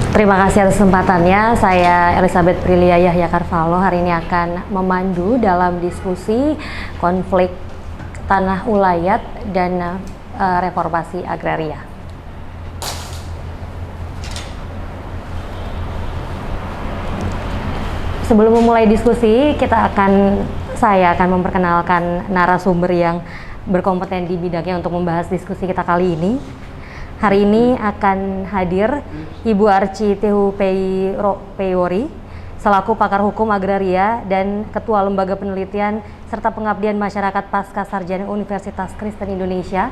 Terima kasih atas kesempatannya. Saya Elizabeth Prilia Yahya Carvalho hari ini akan memandu dalam diskusi konflik tanah ulayat dan reformasi agraria. Sebelum memulai diskusi, saya akan memperkenalkan narasumber yang berkompeten di bidangnya untuk membahas diskusi kita kali ini. Hari ini akan hadir Ibu Archi Tehu Peyori selaku pakar hukum agraria dan Ketua Lembaga Penelitian serta Pengabdian Masyarakat Pasca Sarjana Universitas Kristen Indonesia.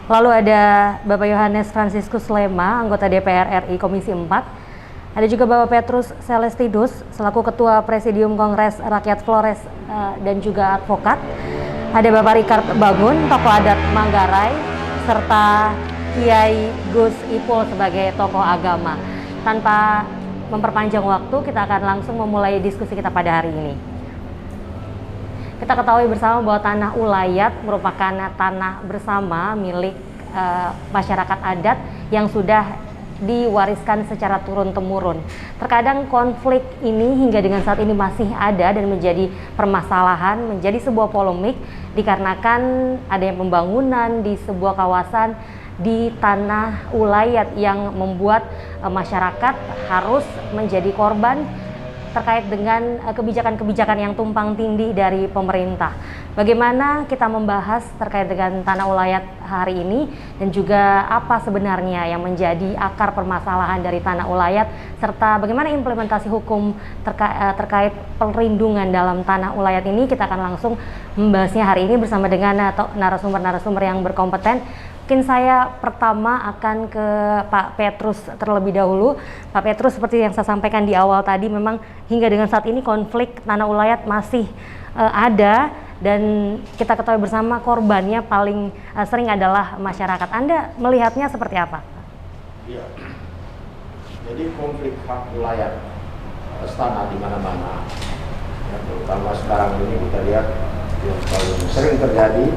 Lalu ada Bapak Yohanes Franciscus Lema, anggota DPR RI Komisi 4. Ada juga Bapak Petrus Celestidus selaku Ketua Presidium Kongres Rakyat Flores dan juga advokat. Ada Bapak Richard Bangun, tokoh adat Manggarai, serta Kiai Gus Ipul sebagai tokoh agama. Tanpa memperpanjang waktu, kita akan langsung memulai diskusi kita pada hari ini. Kita ketahui bersama bahwa tanah ulayat merupakan tanah bersama milik masyarakat adat yang sudah diwariskan secara turun-temurun. Terkadang konflik ini hingga dengan saat ini masih ada dan menjadi permasalahan, menjadi sebuah polemik dikarenakan adanya pembangunan di sebuah kawasan di tanah ulayat yang membuat masyarakat harus menjadi korban terkait dengan kebijakan-kebijakan yang tumpang tindih dari pemerintah. Bagaimana kita membahas terkait dengan tanah ulayat hari ini dan juga apa sebenarnya yang menjadi akar permasalahan dari tanah ulayat serta bagaimana implementasi hukum terkait perlindungan dalam tanah ulayat ini, kita akan langsung membahasnya hari ini bersama dengan narasumber-narasumber yang berkompeten. Mungkin saya pertama akan ke Pak Petrus terlebih dahulu. Pak Petrus, seperti yang saya sampaikan di awal tadi, memang hingga dengan saat ini konflik tanah ulayat masih ada dan kita ketahui bersama korbannya paling sering adalah masyarakat. Anda melihatnya seperti apa? Iya, jadi konflik hak ulayat atas tanah di mana-mana, ya, terutama sekarang ini kita lihat yang paling sering terjadi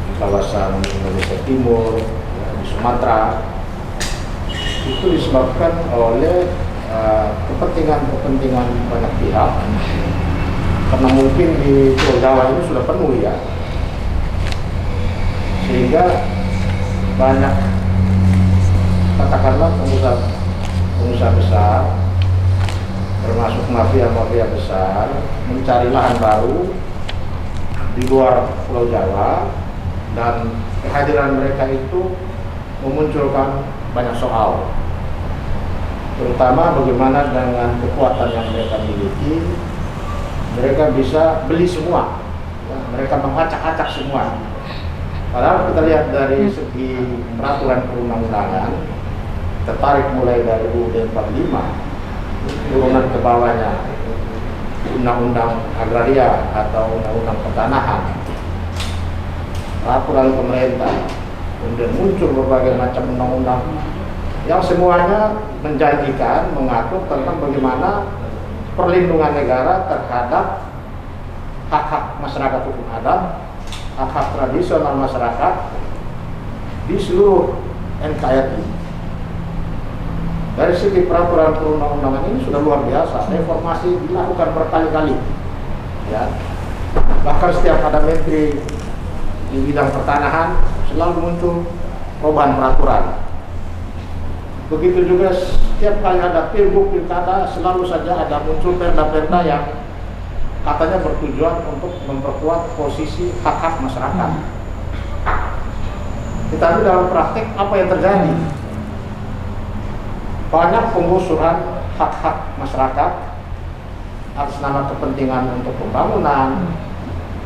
di kawasan Indonesia Timur, ya, di Sumatera, itu disebabkan oleh kepentingan banyak pihak, karena mungkin di Pulau Jawa ini sudah penuh ya, sehingga banyak katakanlah pengusaha besar, termasuk mafia-mafia besar, mencari lahan baru di luar Pulau Jawa. Dan kehadiran mereka itu memunculkan banyak soal, terutama bagaimana dengan kekuatan yang mereka miliki, mereka bisa beli semua, ya, mereka mengacak-acak semua. Padahal kita lihat dari segi peraturan perundang-undangan, tertarik mulai dari UUD 45, turunan ke bawahnya, Undang-Undang Agraria atau Undang-Undang Pertanahan, peraturan pemerintah, kemudian muncul berbagai macam undang-undang yang semuanya menjanjikan, mengatur tentang bagaimana perlindungan negara terhadap hak-hak masyarakat hukum adat, hak-hak tradisional masyarakat di seluruh NKRI. Dari segi peraturan perundang-undangan ini sudah luar biasa, reformasi dilakukan berkali-kali, ya. Bahkan setiap ada menteri di bidang pertanahan selalu muncul perubahan peraturan. Begitu juga setiap kali ada pilgub pilkada selalu saja ada muncul perda-perda yang katanya bertujuan untuk memperkuat posisi hak-hak masyarakat. Tetapi dalam praktik apa yang terjadi? Banyak penggusuran hak-hak masyarakat atas nama kepentingan untuk pembangunan,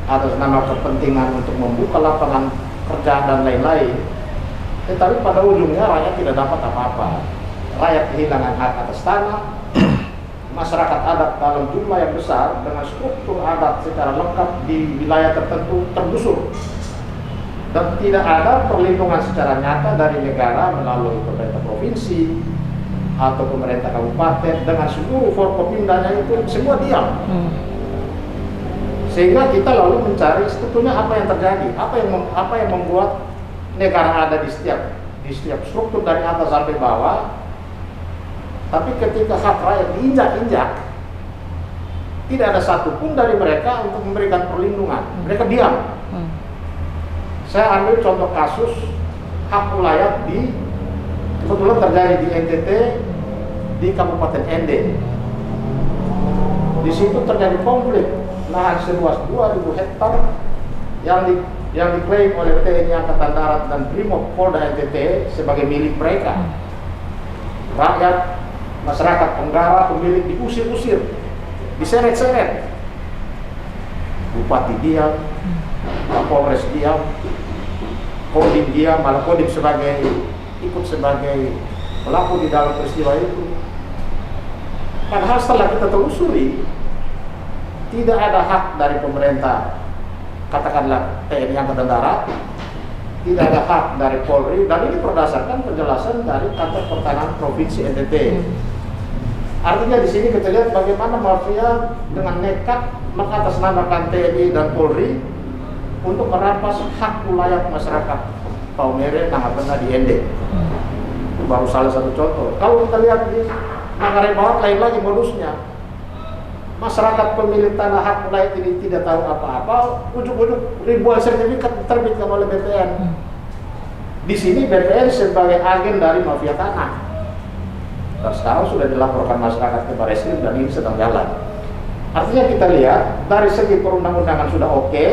atas nama kepentingan untuk membuka lapangan kerja dan lain-lain. Tetapi pada ujungnya rakyat tidak dapat apa-apa. Rakyat kehilangan hak atas tanah, masyarakat adat dalam jumlah yang besar dengan struktur adat secara lengkap di wilayah tertentu tergusur. Dan tidak ada perlindungan secara nyata dari negara melalui pemerintah provinsi atau pemerintah kabupaten dengan seluruh forkopimdanya itu semua diam. Sehingga kita lalu mencari sebetulnya apa yang terjadi, apa yang membuat negara ada di setiap struktur dari atas sampai bawah Tapi ketika hak rakyat diinjak-injak, tidak ada satupun dari mereka untuk memberikan perlindungan. Mereka diam. Saya ambil contoh kasus hak wilayah kebetulan terjadi di NTT, di Kabupaten Ende. Di situ terjadi konflik lahan seluas 2.000 hektar yang diklaim oleh TNI Angkatan Darat dan Brimob Polda NTT sebagai milik mereka. Rakyat, masyarakat Penggara, pemilik diusir-usir, diseret-seret. Bupati diam, Kapolres diam, Kodim diam, malah Kodim ikut sebagai pelaku di dalam peristiwa itu. Padahal setelah kita telusuri, tidak ada hak dari pemerintah, katakanlah TNI Angkatan Darat, tidak ada hak dari Polri, dan ini berdasarkan penjelasan dari Kantor Pertanahan Provinsi NTT. Artinya di sini kita lihat bagaimana mafia dengan nekat mengatasnamakan TNI dan Polri untuk merampas hak wilayah masyarakat Paumere, Nangapena di Ende. Itu baru salah satu contoh. Kalau kita lihat di Manggarai Barat, lain lagi modusnya. Masyarakat pemilik tanah hak wilayah ini tidak tahu apa-apa, ujuk-ujuk ribuan sertifikat diterbitkan oleh BPN. Di sini BPN sebagai agen dari mafia tanah. Dan sekarang sudah dilaporkan masyarakat ke Barreskrim dan ini sedang jalan. Artinya kita lihat dari segi perundang-undangan sudah oke,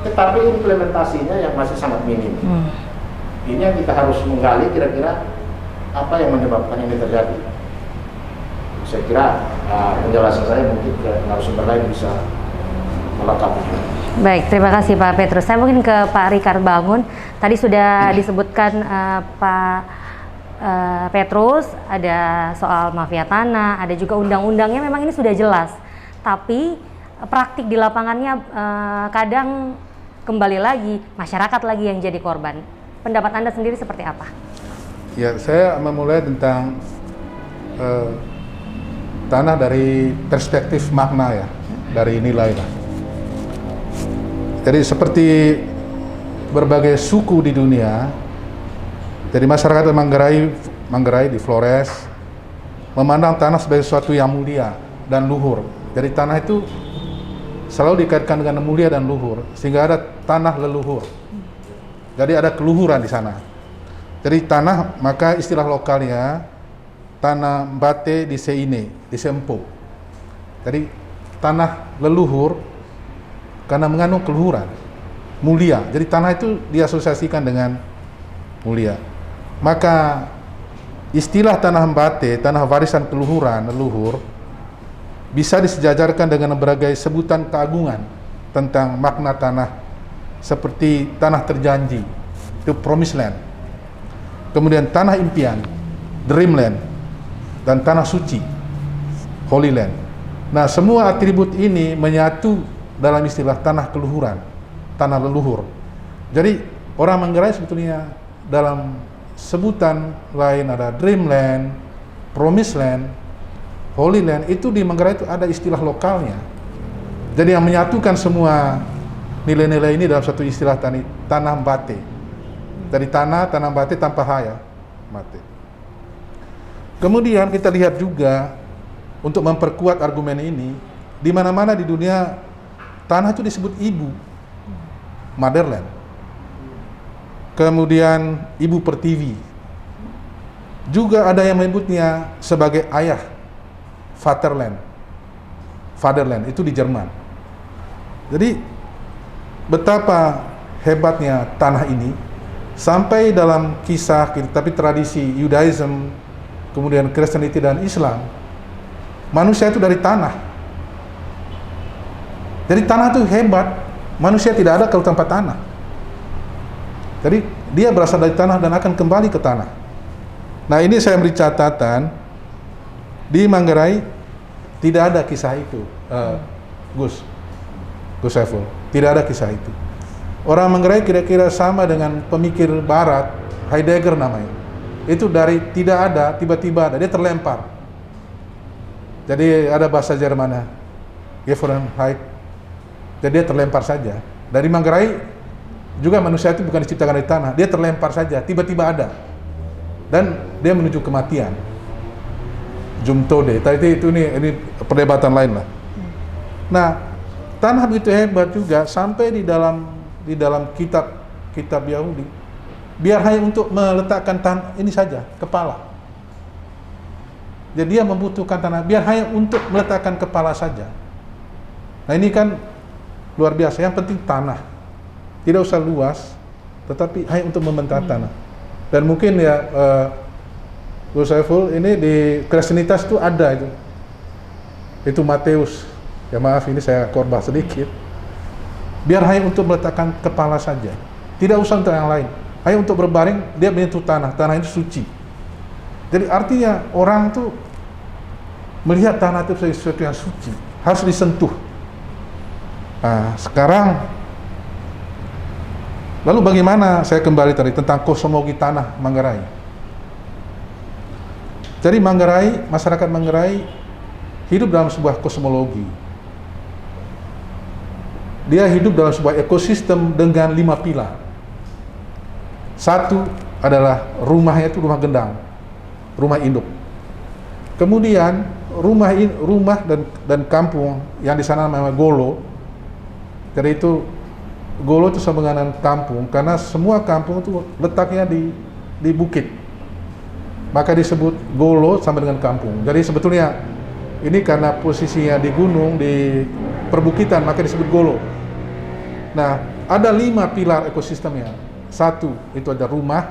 tetapi implementasinya yang masih sangat minim. Ini yang kita harus menggali kira-kira apa yang menyebabkan ini terjadi. Saya kira penjelasan saya mungkin ke narasumber lain bisa melengkapi. Baik, terima kasih Pak Petrus. Saya mungkin ke Pak Ricard Bangun. Tadi sudah disebutkan Pak Petrus, ada soal mafia tanah, ada juga undang-undangnya memang ini sudah jelas. Tapi praktik di lapangannya kadang kembali lagi, masyarakat lagi yang jadi korban. Pendapat Anda sendiri seperti apa? Ya, saya memulai tentang tanah dari perspektif makna ya, dari nilai lah. Jadi seperti berbagai suku di dunia, jadi masyarakat Manggarai di Flores memandang tanah sebagai sesuatu yang mulia dan luhur. Jadi tanah itu selalu dikaitkan dengan mulia dan luhur, sehingga ada tanah leluhur. Jadi ada keluhuran di sana. Jadi tanah, maka istilah lokalnya tanah Mbate di Seine, di Sempo. Jadi tanah leluhur karena mengandung keluhuran, mulia. Jadi tanah itu diasosiasikan dengan mulia. Maka istilah tanah Mbate, tanah warisan keluhuran, leluhur, bisa disejajarkan dengan berbagai sebutan keagungan tentang makna tanah, seperti tanah terjanji, itu promised land. Kemudian tanah impian, dreamland, dan tanah suci, holy land. Nah, semua atribut ini menyatu dalam istilah tanah keluhuran, tanah leluhur. Jadi orang Manggarai sebetulnya dalam sebutan lain ada dreamland, promised land, holy land, itu di Manggarai itu ada istilah lokalnya. Jadi yang menyatukan semua nilai-nilai ini dalam satu istilah tanah Mbate. Dari tanah Mbate tanpa haya, Mbate. Kemudian kita lihat juga untuk memperkuat argumen ini, di mana-mana di dunia tanah itu disebut ibu, motherland. Kemudian ibu pertiwi. Juga ada yang menyebutnya sebagai ayah, fatherland. Fatherland itu di Jerman. Jadi betapa hebatnya tanah ini sampai dalam kisah, tapi tradisi Judaism, kemudian Kristianiti dan Islam, manusia itu dari tanah. Jadi tanah itu hebat, manusia tidak ada kalau tanpa tanah. Jadi dia berasal dari tanah dan akan kembali ke tanah. Nah, ini saya beri catatan, di Manggarai tidak ada kisah itu, Gus Saiful, tidak ada kisah itu. Orang Manggarai kira-kira sama dengan pemikir Barat, Heidegger namanya. Itu dari tidak ada, tiba-tiba ada, dia terlempar. Jadi ada bahasa Jermannya, Gegebenheit. Jadi dia terlempar saja. Dari Manggarai juga manusia itu bukan diciptakan dari tanah, dia terlempar saja, tiba-tiba ada. Dan dia menuju kematian. Jumtode. Tapi itu ini perdebatan lain lah. Nah, tanah begitu hebat juga sampai di dalam kitab Yahudi. Biar hanya untuk meletakkan tanah ini saja, kepala. Jadi dia membutuhkan tanah biar hanya untuk meletakkan kepala saja. Nah, ini kan luar biasa. Yang penting tanah. Tidak usah luas, tetapi hanya untuk membentang tanah. Dan mungkin ya Gus Saiful, ini di Kristenitas itu ada itu Matius. Ya maaf, ini saya korban sedikit. Biar hanya untuk meletakkan kepala saja, tidak usah untuk yang lain. Hanya untuk berbaring, dia menyentuh tanah itu suci. Jadi artinya orang tuh melihat tanah itu sebagai sesuatu yang suci, harus disentuh. Nah, sekarang lalu bagaimana, saya kembali tadi tentang kosmologi tanah Manggarai. Jadi masyarakat Manggarai hidup dalam sebuah kosmologi. Dia hidup dalam sebuah ekosistem dengan 5 pilar. Satu adalah rumahnya itu rumah gendang, rumah induk. Kemudian rumah dan kampung yang di sana namanya Golo. Jadi itu Golo itu sama dengan kampung, karena semua kampung itu letaknya di bukit. Maka disebut Golo sama dengan kampung. Jadi sebetulnya ini karena posisinya di gunung, di perbukitan, maka disebut Golo. Nah, ada 5 pilar ekosistemnya. Satu, itu ada rumah.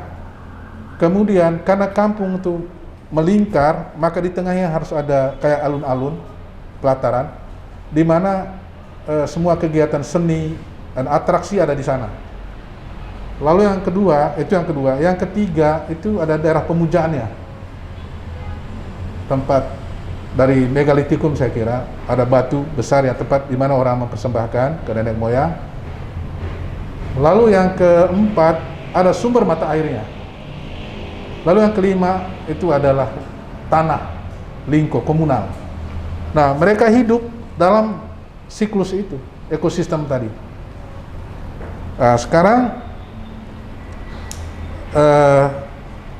Kemudian karena kampung itu melingkar, maka di tengahnya harus ada kayak alun-alun, pelataran, di mana semua kegiatan seni dan atraksi ada di sana. Lalu yang kedua, yang ketiga itu ada daerah pemujaannya. Tempat dari megalitikum, saya kira, ada batu besar yang tempat di mana orang mempersembahkan ke nenek moyang. Lalu yang keempat, ada sumber mata airnya. Lalu yang kelima, itu adalah tanah, lingko, komunal. Nah, mereka hidup dalam siklus itu, ekosistem tadi. Nah, sekarang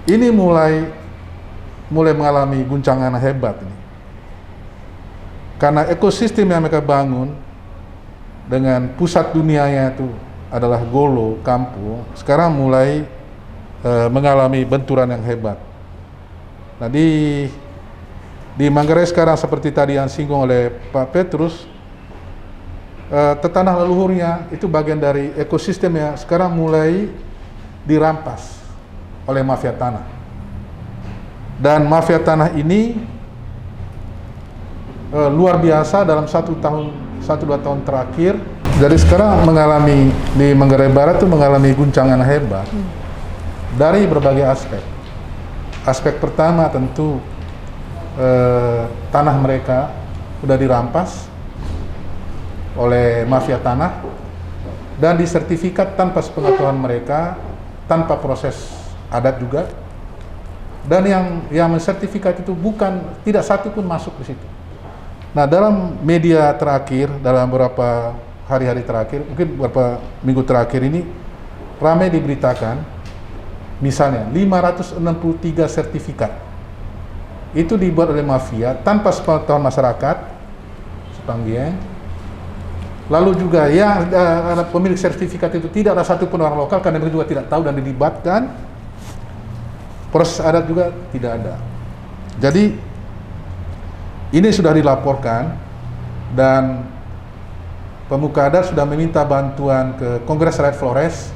ini mulai mengalami guncangan hebat ini. Karena ekosistem yang mereka bangun dengan pusat dunianya itu adalah Golo, kampung, sekarang mulai mengalami benturan yang hebat. Nah, di Manggarai sekarang seperti tadi yang singgung oleh Pak Petrus, tanah leluhurnya itu bagian dari ekosistem yang sekarang mulai dirampas oleh mafia tanah. Dan mafia tanah ini luar biasa dalam 1-2 tahun terakhir. Jadi sekarang di Manggarai Barat itu mengalami guncangan hebat dari berbagai aspek. Aspek pertama tentu tanah mereka sudah dirampas oleh mafia tanah dan disertifikat tanpa sepengetahuan mereka, tanpa proses adat juga. Dan yang mensertifikat itu tidak satu pun masuk di situ. Nah, dalam media terakhir, dalam beberapa hari-hari terakhir, mungkin beberapa minggu terakhir ini, ramai diberitakan, misalnya 563 sertifikat itu dibuat oleh mafia tanpa sepengetahuan masyarakat, sepanggil. Lalu juga yang pemilik sertifikat itu tidak ada satupun orang lokal, karena mereka juga tidak tahu dan dilibatkan. Proses adat juga tidak ada. Jadi ini sudah dilaporkan dan pemuka adat sudah meminta bantuan ke Kongres Rakyat Flores,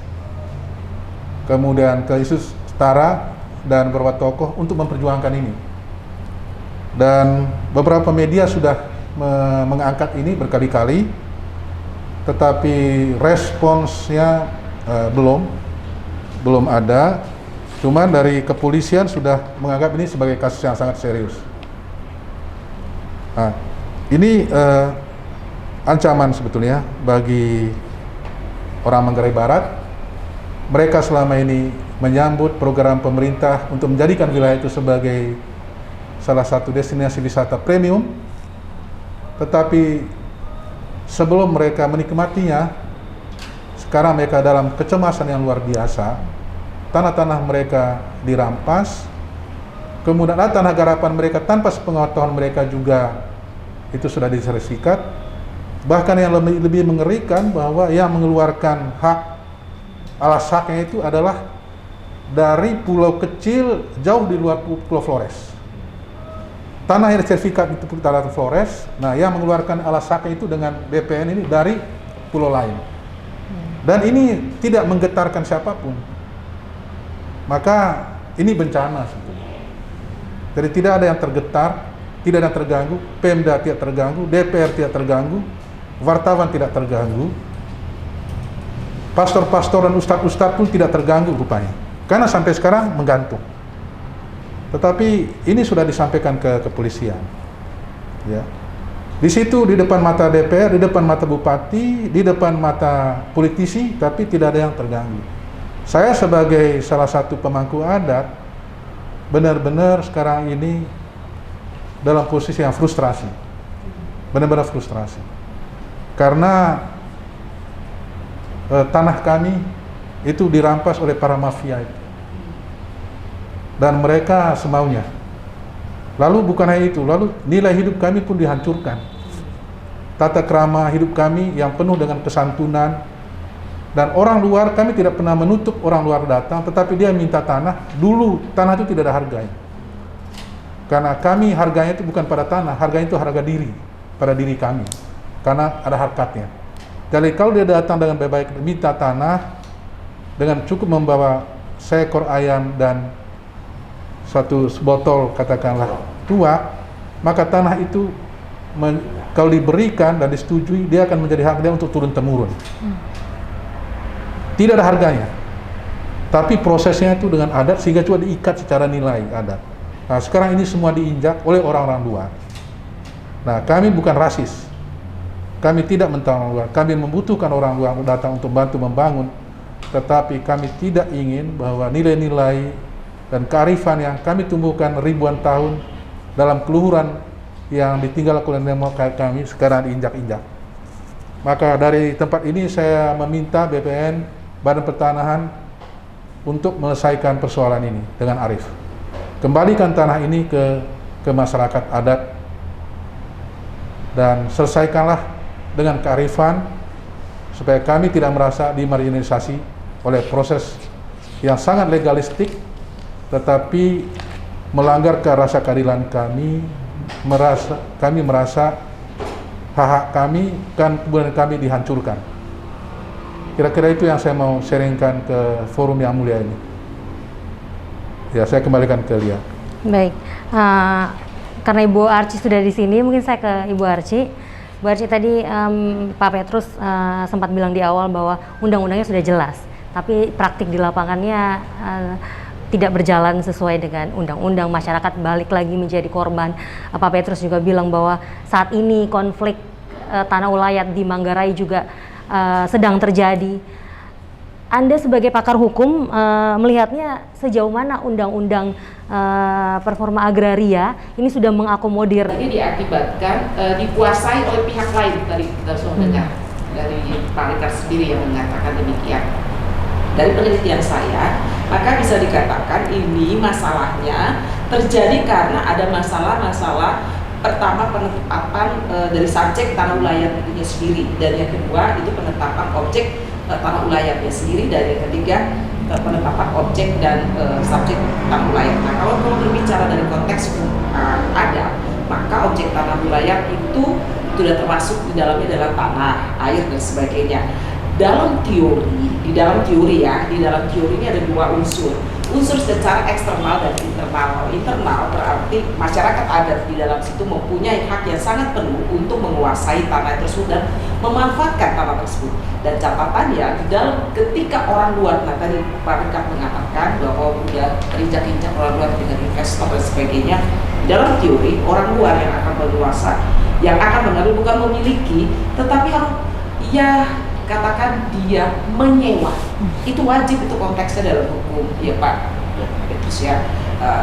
kemudian ke Yesus Setara dan beberapa tokoh untuk memperjuangkan ini. Dan beberapa media sudah mengangkat ini berkali-kali, tetapi responsnya belum ada. Cuman dari kepolisian sudah menganggap ini sebagai kasus yang sangat serius. Nah, ini ancaman sebetulnya bagi orang Manggarai Barat. Mereka selama ini menyambut program pemerintah untuk menjadikan wilayah itu sebagai salah satu destinasi wisata premium. Tetapi sebelum mereka menikmatinya, sekarang mereka dalam kecemasan yang luar biasa. Tanah-tanah mereka dirampas, kemudian ada tanah garapan mereka tanpa sepengetahuan mereka juga itu sudah disertifikat. Bahkan yang lebih mengerikan bahwa yang mengeluarkan hak alas haknya itu adalah dari pulau kecil jauh di luar Pulau Flores. Tanah yang sertifikat itu tanah Flores. Nah, yang mengeluarkan alas haknya itu dengan BPN ini dari pulau lain. Dan ini tidak menggetarkan siapapun. Maka ini bencana sebetulnya. Jadi tidak ada yang tergetar, tidak ada yang terganggu, Pemda tidak terganggu, DPR tidak terganggu, wartawan tidak terganggu, pastor-pastor dan ustadz-ustadz pun tidak terganggu rupanya. Karena sampai sekarang menggantung. Tetapi ini sudah disampaikan ke kepolisian. Ya. Di situ di depan mata DPR, di depan mata bupati, di depan mata politisi, tapi tidak ada yang terganggu. Saya sebagai salah satu pemangku adat, benar-benar sekarang ini dalam posisi yang frustrasi. Benar-benar frustrasi. Karena tanah kami itu dirampas oleh para mafia itu. Dan mereka semaunya. Lalu bukan hanya itu, lalu nilai hidup kami pun dihancurkan. Tata krama hidup kami yang penuh dengan kesantunan. Dan orang luar, kami tidak pernah menutup orang luar datang, tetapi dia minta tanah. Dulu tanah itu tidak ada harganya. Karena kami harganya itu bukan pada tanah, harganya itu harga diri, pada diri kami. Karena ada harkatnya. Jadi kalau dia datang dengan baik-baik minta tanah, dengan cukup membawa seekor ayam dan satu botol katakanlah tua, maka tanah itu kalau diberikan dan disetujui, dia akan menjadi hak dia untuk turun-temurun. Tidak ada harganya, tapi prosesnya itu dengan adat sehingga juga diikat secara nilai adat. Nah, sekarang ini semua diinjak oleh orang-orang luar. Nah, kami bukan rasis, kami tidak mentang luar, kami membutuhkan orang luar datang untuk bantu membangun, tetapi kami tidak ingin bahwa nilai-nilai dan kearifan yang kami tumbuhkan ribuan tahun dalam keluhuran yang ditinggalkan oleh nenek moyang kami sekarang diinjak-injak. Maka dari tempat ini saya meminta BPN, Badan Pertanahan, untuk menyelesaikan persoalan ini dengan arif. Kembalikan tanah ini ke masyarakat adat dan selesaikanlah dengan kearifan supaya kami tidak merasa dimarginalisasi oleh proses yang sangat legalistik, tetapi melanggar ke rasa keadilan kami, merasa hak-hak kami kan kemudian kami dihancurkan. Kira-kira itu yang saya mau sharingkan ke forum yang mulia ini. Ya, saya kembalikan ke Lia. Baik, karena Ibu Arci sudah di sini, mungkin saya ke Ibu Arci. Bu Arci tadi Pak Petrus sempat bilang di awal bahwa undang-undangnya sudah jelas, tapi praktik di lapangannya tidak berjalan sesuai dengan undang-undang, masyarakat balik lagi menjadi korban. Pak Petrus juga bilang bahwa saat ini konflik tanah ulayat di Manggarai juga sedang terjadi. Anda sebagai pakar hukum melihatnya sejauh mana undang-undang performa agraria ini sudah mengakomodir? Ini diakibatkan dikuasai oleh pihak lain, dari kita semua dengar dari Pak Rikard sendiri yang mengatakan demikian. Dari penelitian saya, maka bisa dikatakan ini masalahnya terjadi karena ada masalah-masalah pertama penetapan dari subjek tanah ulayat itu sendiri, dan yang kedua itu penetapan objek tanah ulayatnya sendiri, dan yang ketiga penetapan objek dan subjek tanah ulayat. Nah, kalau berbicara dari konteks adat, maka objek tanah ulayat itu sudah termasuk di dalamnya adalah tanah, air dan sebagainya. Dalam teori, di dalam teori ini ada dua unsur secara eksternal dan internal. Internal berarti masyarakat adat di dalam situ mempunyai hak yang sangat penuh untuk menguasai tanah tersebut dan memanfaatkan tanah tersebut. Dan catatannya, di dalam ketika orang luar, nah tadi Pak Rikard mengatakan bahwa ya terinjak-injak orang luar dengan investor dan sebagainya. Dalam teori, orang luar yang akan berkuasa, yang akan mengambil bukan memiliki, tetapi harus katakan dia menyewa. Itu wajib, itu konteksnya dalam hukum ya Pak Petrus ya.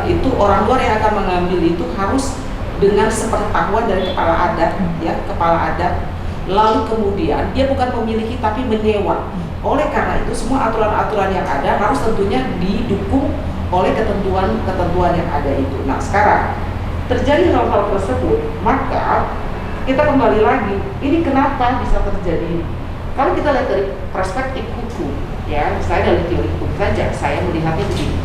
Itu orang luar yang akan mengambil itu harus dengan sepengetahuan dari kepala adat ya, kepala adat. Lalu kemudian dia bukan memiliki tapi menyewa. Oleh karena itu semua aturan-aturan yang ada harus tentunya didukung oleh ketentuan-ketentuan yang ada itu. Nah sekarang terjadi hal-hal tersebut, maka kita kembali lagi, ini kenapa bisa terjadi? Kalau kita lihat dari perspektif hukum, ya, saya dari teori hukum saja, saya melihatnya begini.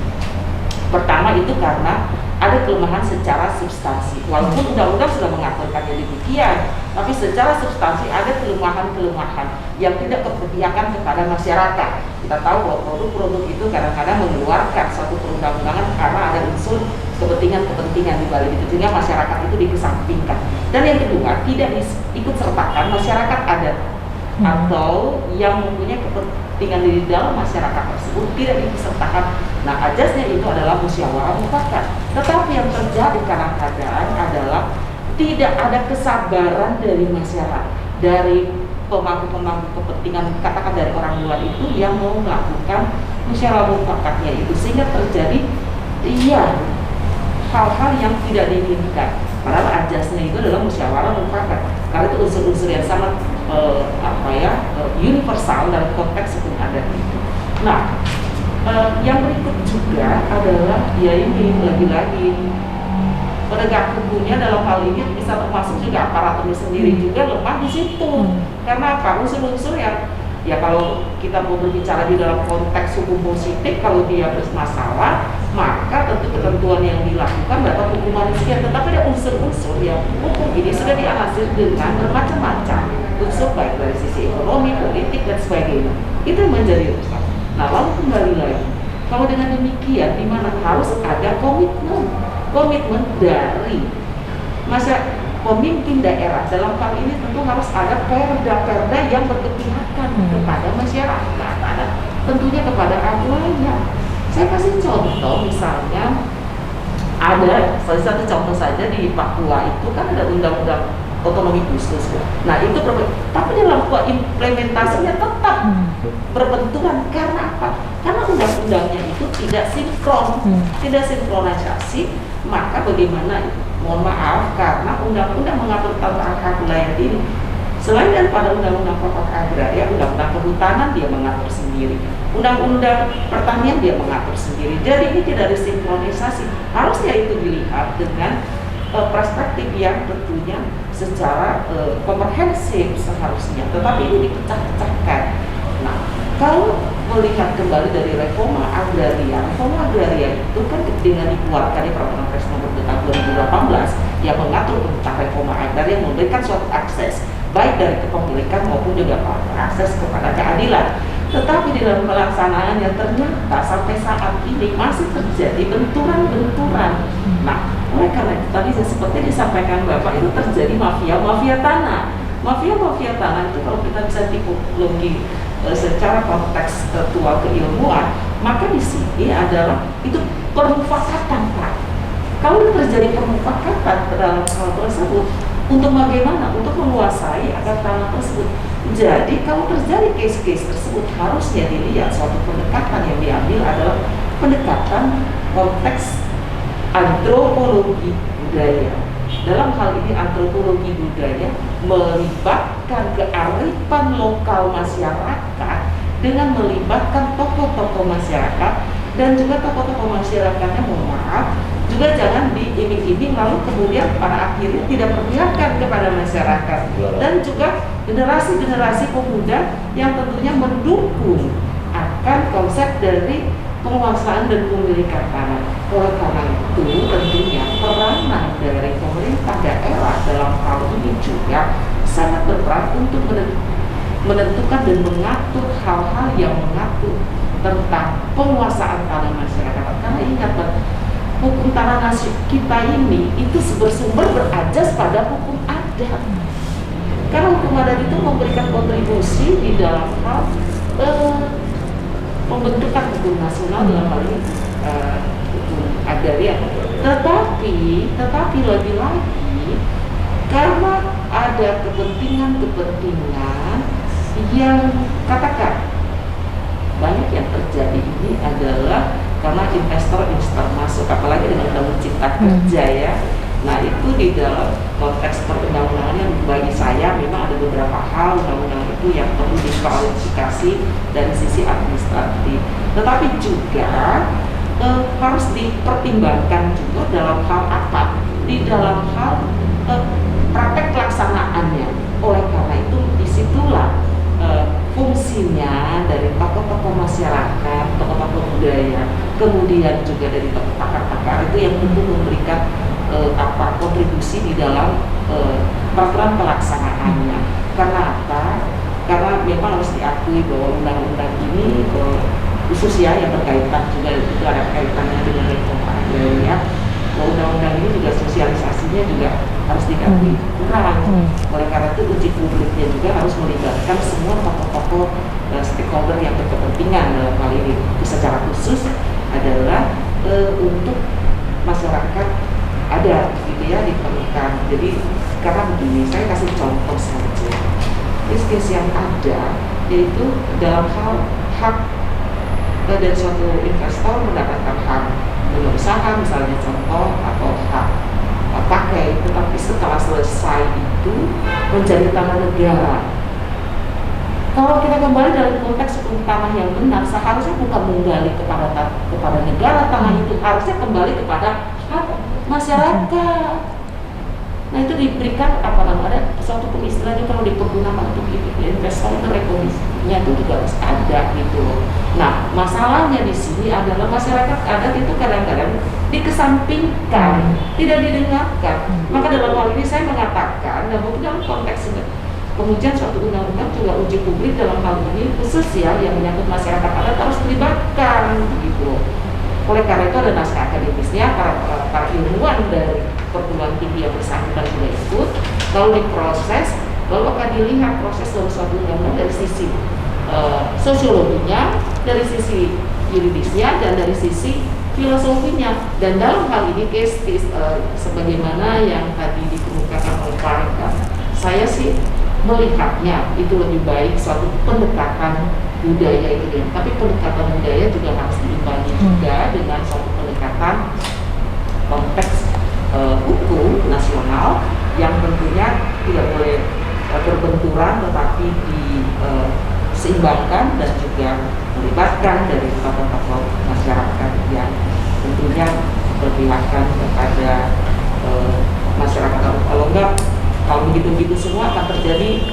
Pertama itu karena ada kelemahan secara substansi. Walaupun undang-undang sudah mengaturkannya demikian, tapi secara substansi ada kelemahan-kelemahan yang tidak keberpihakan kepada masyarakat. Kita tahu bahwa produk-produk itu kadang-kadang mengeluarkan suatu perundang-undangan karena ada unsur kepentingan-kepentingan di balik itu, sehingga masyarakat itu dikesampingkan. Dan yang kedua, tidak ikut sertakan masyarakat adat atau yang mempunyai kepentingan di dalam masyarakat tersebut tidak disertakan. Nah, ajasnya itu adalah musyawarah mufakat. Tetapi yang terjadi kadang-kadang adalah tidak ada kesabaran dari masyarakat, dari pemangku-pemangku kepentingan, katakan dari orang luar itu yang mau melakukan musyawarah mufakatnya itu, sehingga terjadi hal-hal yang tidak diinginkan. Padahal ajasnya itu adalah musyawarah mufakat, karena itu unsur-unsur yang sangat universal dalam konteks hukum adat itu. Nah, yang berikut juga adalah ini lagi-lagi penegak hukumnya dalam hal ini bisa termasuk juga aparaturnya sendiri juga lemah di situ. Karena apa? Unsur-unsur yang kalau kita mau berbicara di dalam konteks hukum positif, kalau dia bermasalah, maka tentu ketentuan yang dilakukan dapat hukuman sekian. Tetapi ada unsur-unsur yang hukum ini sudah dianalisis dengan bermacam-macam unsur, baik dari sisi ekonomi, politik, dan sebagainya. Itu menjadi urusan. Nah, lalu kembali lagi, kalau dengan demikian, di mana harus ada komitmen dari pemimpin daerah. Dalam hal ini tentu harus ada perda-perda yang berkepihakan kepada masyarakat, tentunya kepada aglaya. Saya kasih contoh, misalnya ada salah satu contoh saja di Papua itu kan ada undang-undang otonomi khusus. Nah itu tapi dalam implementasinya tetap berbenturan. Karena apa? Karena undang-undangnya itu tidak sinkron, tidak sinkronisasi. Maka bagaimana? Mohon maaf, karena undang-undang mengatur tentang hak wilayah ini, selain daripada undang-undang pokok agraria, undang-undang kehutanan dia mengatur sendiri, undang-undang pertanian dia mengatur sendiri. Jadi ini tidak disinkronisasi. Harusnya itu dilihat dengan perspektif yang tentunya secara komprehensif seharusnya, tetapi ini dipecah-pecahkan. Nah, kalau melihat kembali dari reforma agraria itu kan dengan dikeluarkannya Peraturan Presiden Nomor 2018 yang mengatur tentang reforma agraria, memberikan suatu akses baik dari kepemilikan maupun juga akses kepada keadilan. Tetapi di dalam pelaksanaannya ternyata sampai saat ini masih terjadi benturan-benturan. Nah, oleh karena itu tadi seperti disampaikan Bapak, itu terjadi mafia tanah. Mafia tanah itu kalau kita bisa tipologi secara konteks tekstual keilmuan, maka di sini adalah itu permufakatan, Pak. Kalau terjadi permufakatan dalam hal tersebut, untuk bagaimana? Untuk menguasai agar tanah tersebut. Jadi kalau terjadi case-case tersebut, harusnya dilihat suatu pendekatan yang diambil adalah pendekatan konteks antropologi budaya. Dalam hal ini antropologi budaya melibatkan kearifan lokal masyarakat dengan melibatkan tokoh-tokoh masyarakat, dan juga tokoh-tokoh masyarakatnya, mohon maaf, juga jangan diiming-iming lalu kemudian pada akhirnya tidak berpihakkan kepada masyarakat, dan juga generasi-generasi pemuda yang tentunya mendukung akan konsep dari penguasaan dan pemilikan tanah. Oleh karena itu tentunya peranan dari pemerintah daerah dalam hal ini juga sangat berperan untuk menentukan dan mengatur hal-hal yang mengatur tentang penguasaan tanah masyarakat. Karena ingat, hukum tanah kita ini itu bersumber berajas pada hukum adat. Karena hukum adat itu memberikan kontribusi di dalam hal pembentukan hukum nasional dalam hal ini hukum agraria. Tetapi lebih lagi karena ada kepentingan yang katakan banyak yang terjadi ini adalah karena investor masuk, apalagi dengan undang-undang cipta kerja ya. Nah itu di dalam konteks perundang-undangan yang bagi saya memang ada beberapa hal undang-undang itu yang perlu diklarifikasi dari sisi administratif. Tetapi juga harus dipertimbangkan juga dalam hal apa? Di dalam hal praktek pelaksanaannya. Oleh karena itu disitulah fungsinya dari tokoh-tokoh masyarakat, tokoh-tokoh budaya, kemudian juga dari tokoh pakar-pakar itu yang tentu memberikan kontribusi di dalam peraturan pelaksanaannya. Karena apa? Karena memang harus diakui bahwa undang-undang ini khusus ya yang berkaitan juga itu ada kaitannya dengan reforma agraria. Undang-undang ini juga sosialisasinya juga harus dikasih kurang. Oleh karena itu uji publiknya juga harus melibatkan semua tokoh-tokoh stakeholder yang berkepentingan dalam hal ini. Secara khusus adalah untuk masyarakat adat gitu ya diperlukan. Jadi karena begini, saya kasih contoh saja. Case yang ada yaitu dalam hal hak dari suatu investor mendapatkan hak dunia usaha misalnya contoh atau hak pakai, tetapi setelah selesai itu menjadi tanah negara. Kalau kita kembali dalam konteks hukum tanah yang benar, seharusnya bukan menggali kepada negara tanah itu, harusnya kembali kepada hak masyarakat. Nah itu diberikan apa namanya suatu istilahnya kalau dipergunakan untuk investor itu rekomendasinya itu juga harus ada gitu. Nah masalahnya di sini adalah masyarakat adat itu kadang-kadang dikesampingkan, tidak didengarkan. Maka dalam hal ini saya mengatakan, dan mungkin dalam konteks pengujian suatu undang-undang juga uji publik dalam hal ini khusus ya yang menyangkut masyarakat adat harus dilibatkan gitu. Oleh karena itu ada naskah akademisnya, para ilmuwan dari perguruan tinggi yang bersangkutan juga ikut, lalu diproses, lalu akan dilihat proses dalam suatu undang-undang dari sisi sosiologinya, dari sisi yuridisnya, dan dari sisi filosofinya. Dan dalam hal ini case sebagaimana yang tadi dikemukakan oleh Pak Rika, saya sih melihatnya itu lebih baik suatu pendekatan budaya itu ya. Tapi pendekatan budaya juga harus diimbangi juga dengan suatu pendekatan konteks hukum nasional yang tentunya tidak boleh berbenturan tetapi diseimbangkan dan juga melibatkan dari tokoh-tokoh masyarakat yang tentunya berpihakkan kepada masyarakat. Kalau enggak, kalau begitu-begitu semua akan terjadi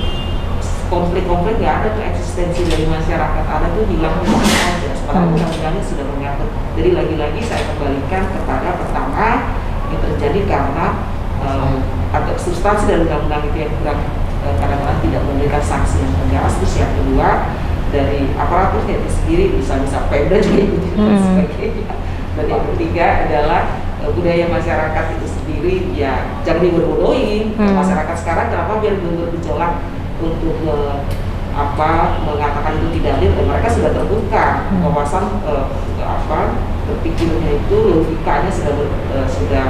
konflik-konflik, nggak ada tuh eksistensi dari masyarakat ada tuh hilang aja. Sekarang undang-undangnya sudah mengatur. Jadi lagi-lagi saya kembalikan kepada pertama yang terjadi karena atau substansi dari undang-undang itu yang kurang kadang-kadang tidak memberikan sanksi yang tegas. Terus yang kedua dari aparaturnya itu sendiri bisa Pemda juga dan sebagainya. Dan yang ketiga adalah budaya masyarakat itu sendiri ya jangan dibodoh-bodohin. Masyarakat sekarang kenapa biar bergejolak untuk mengatakan itu tidak adil, dan mereka sudah terbuka wawasan berpikirnya itu logikanya sudah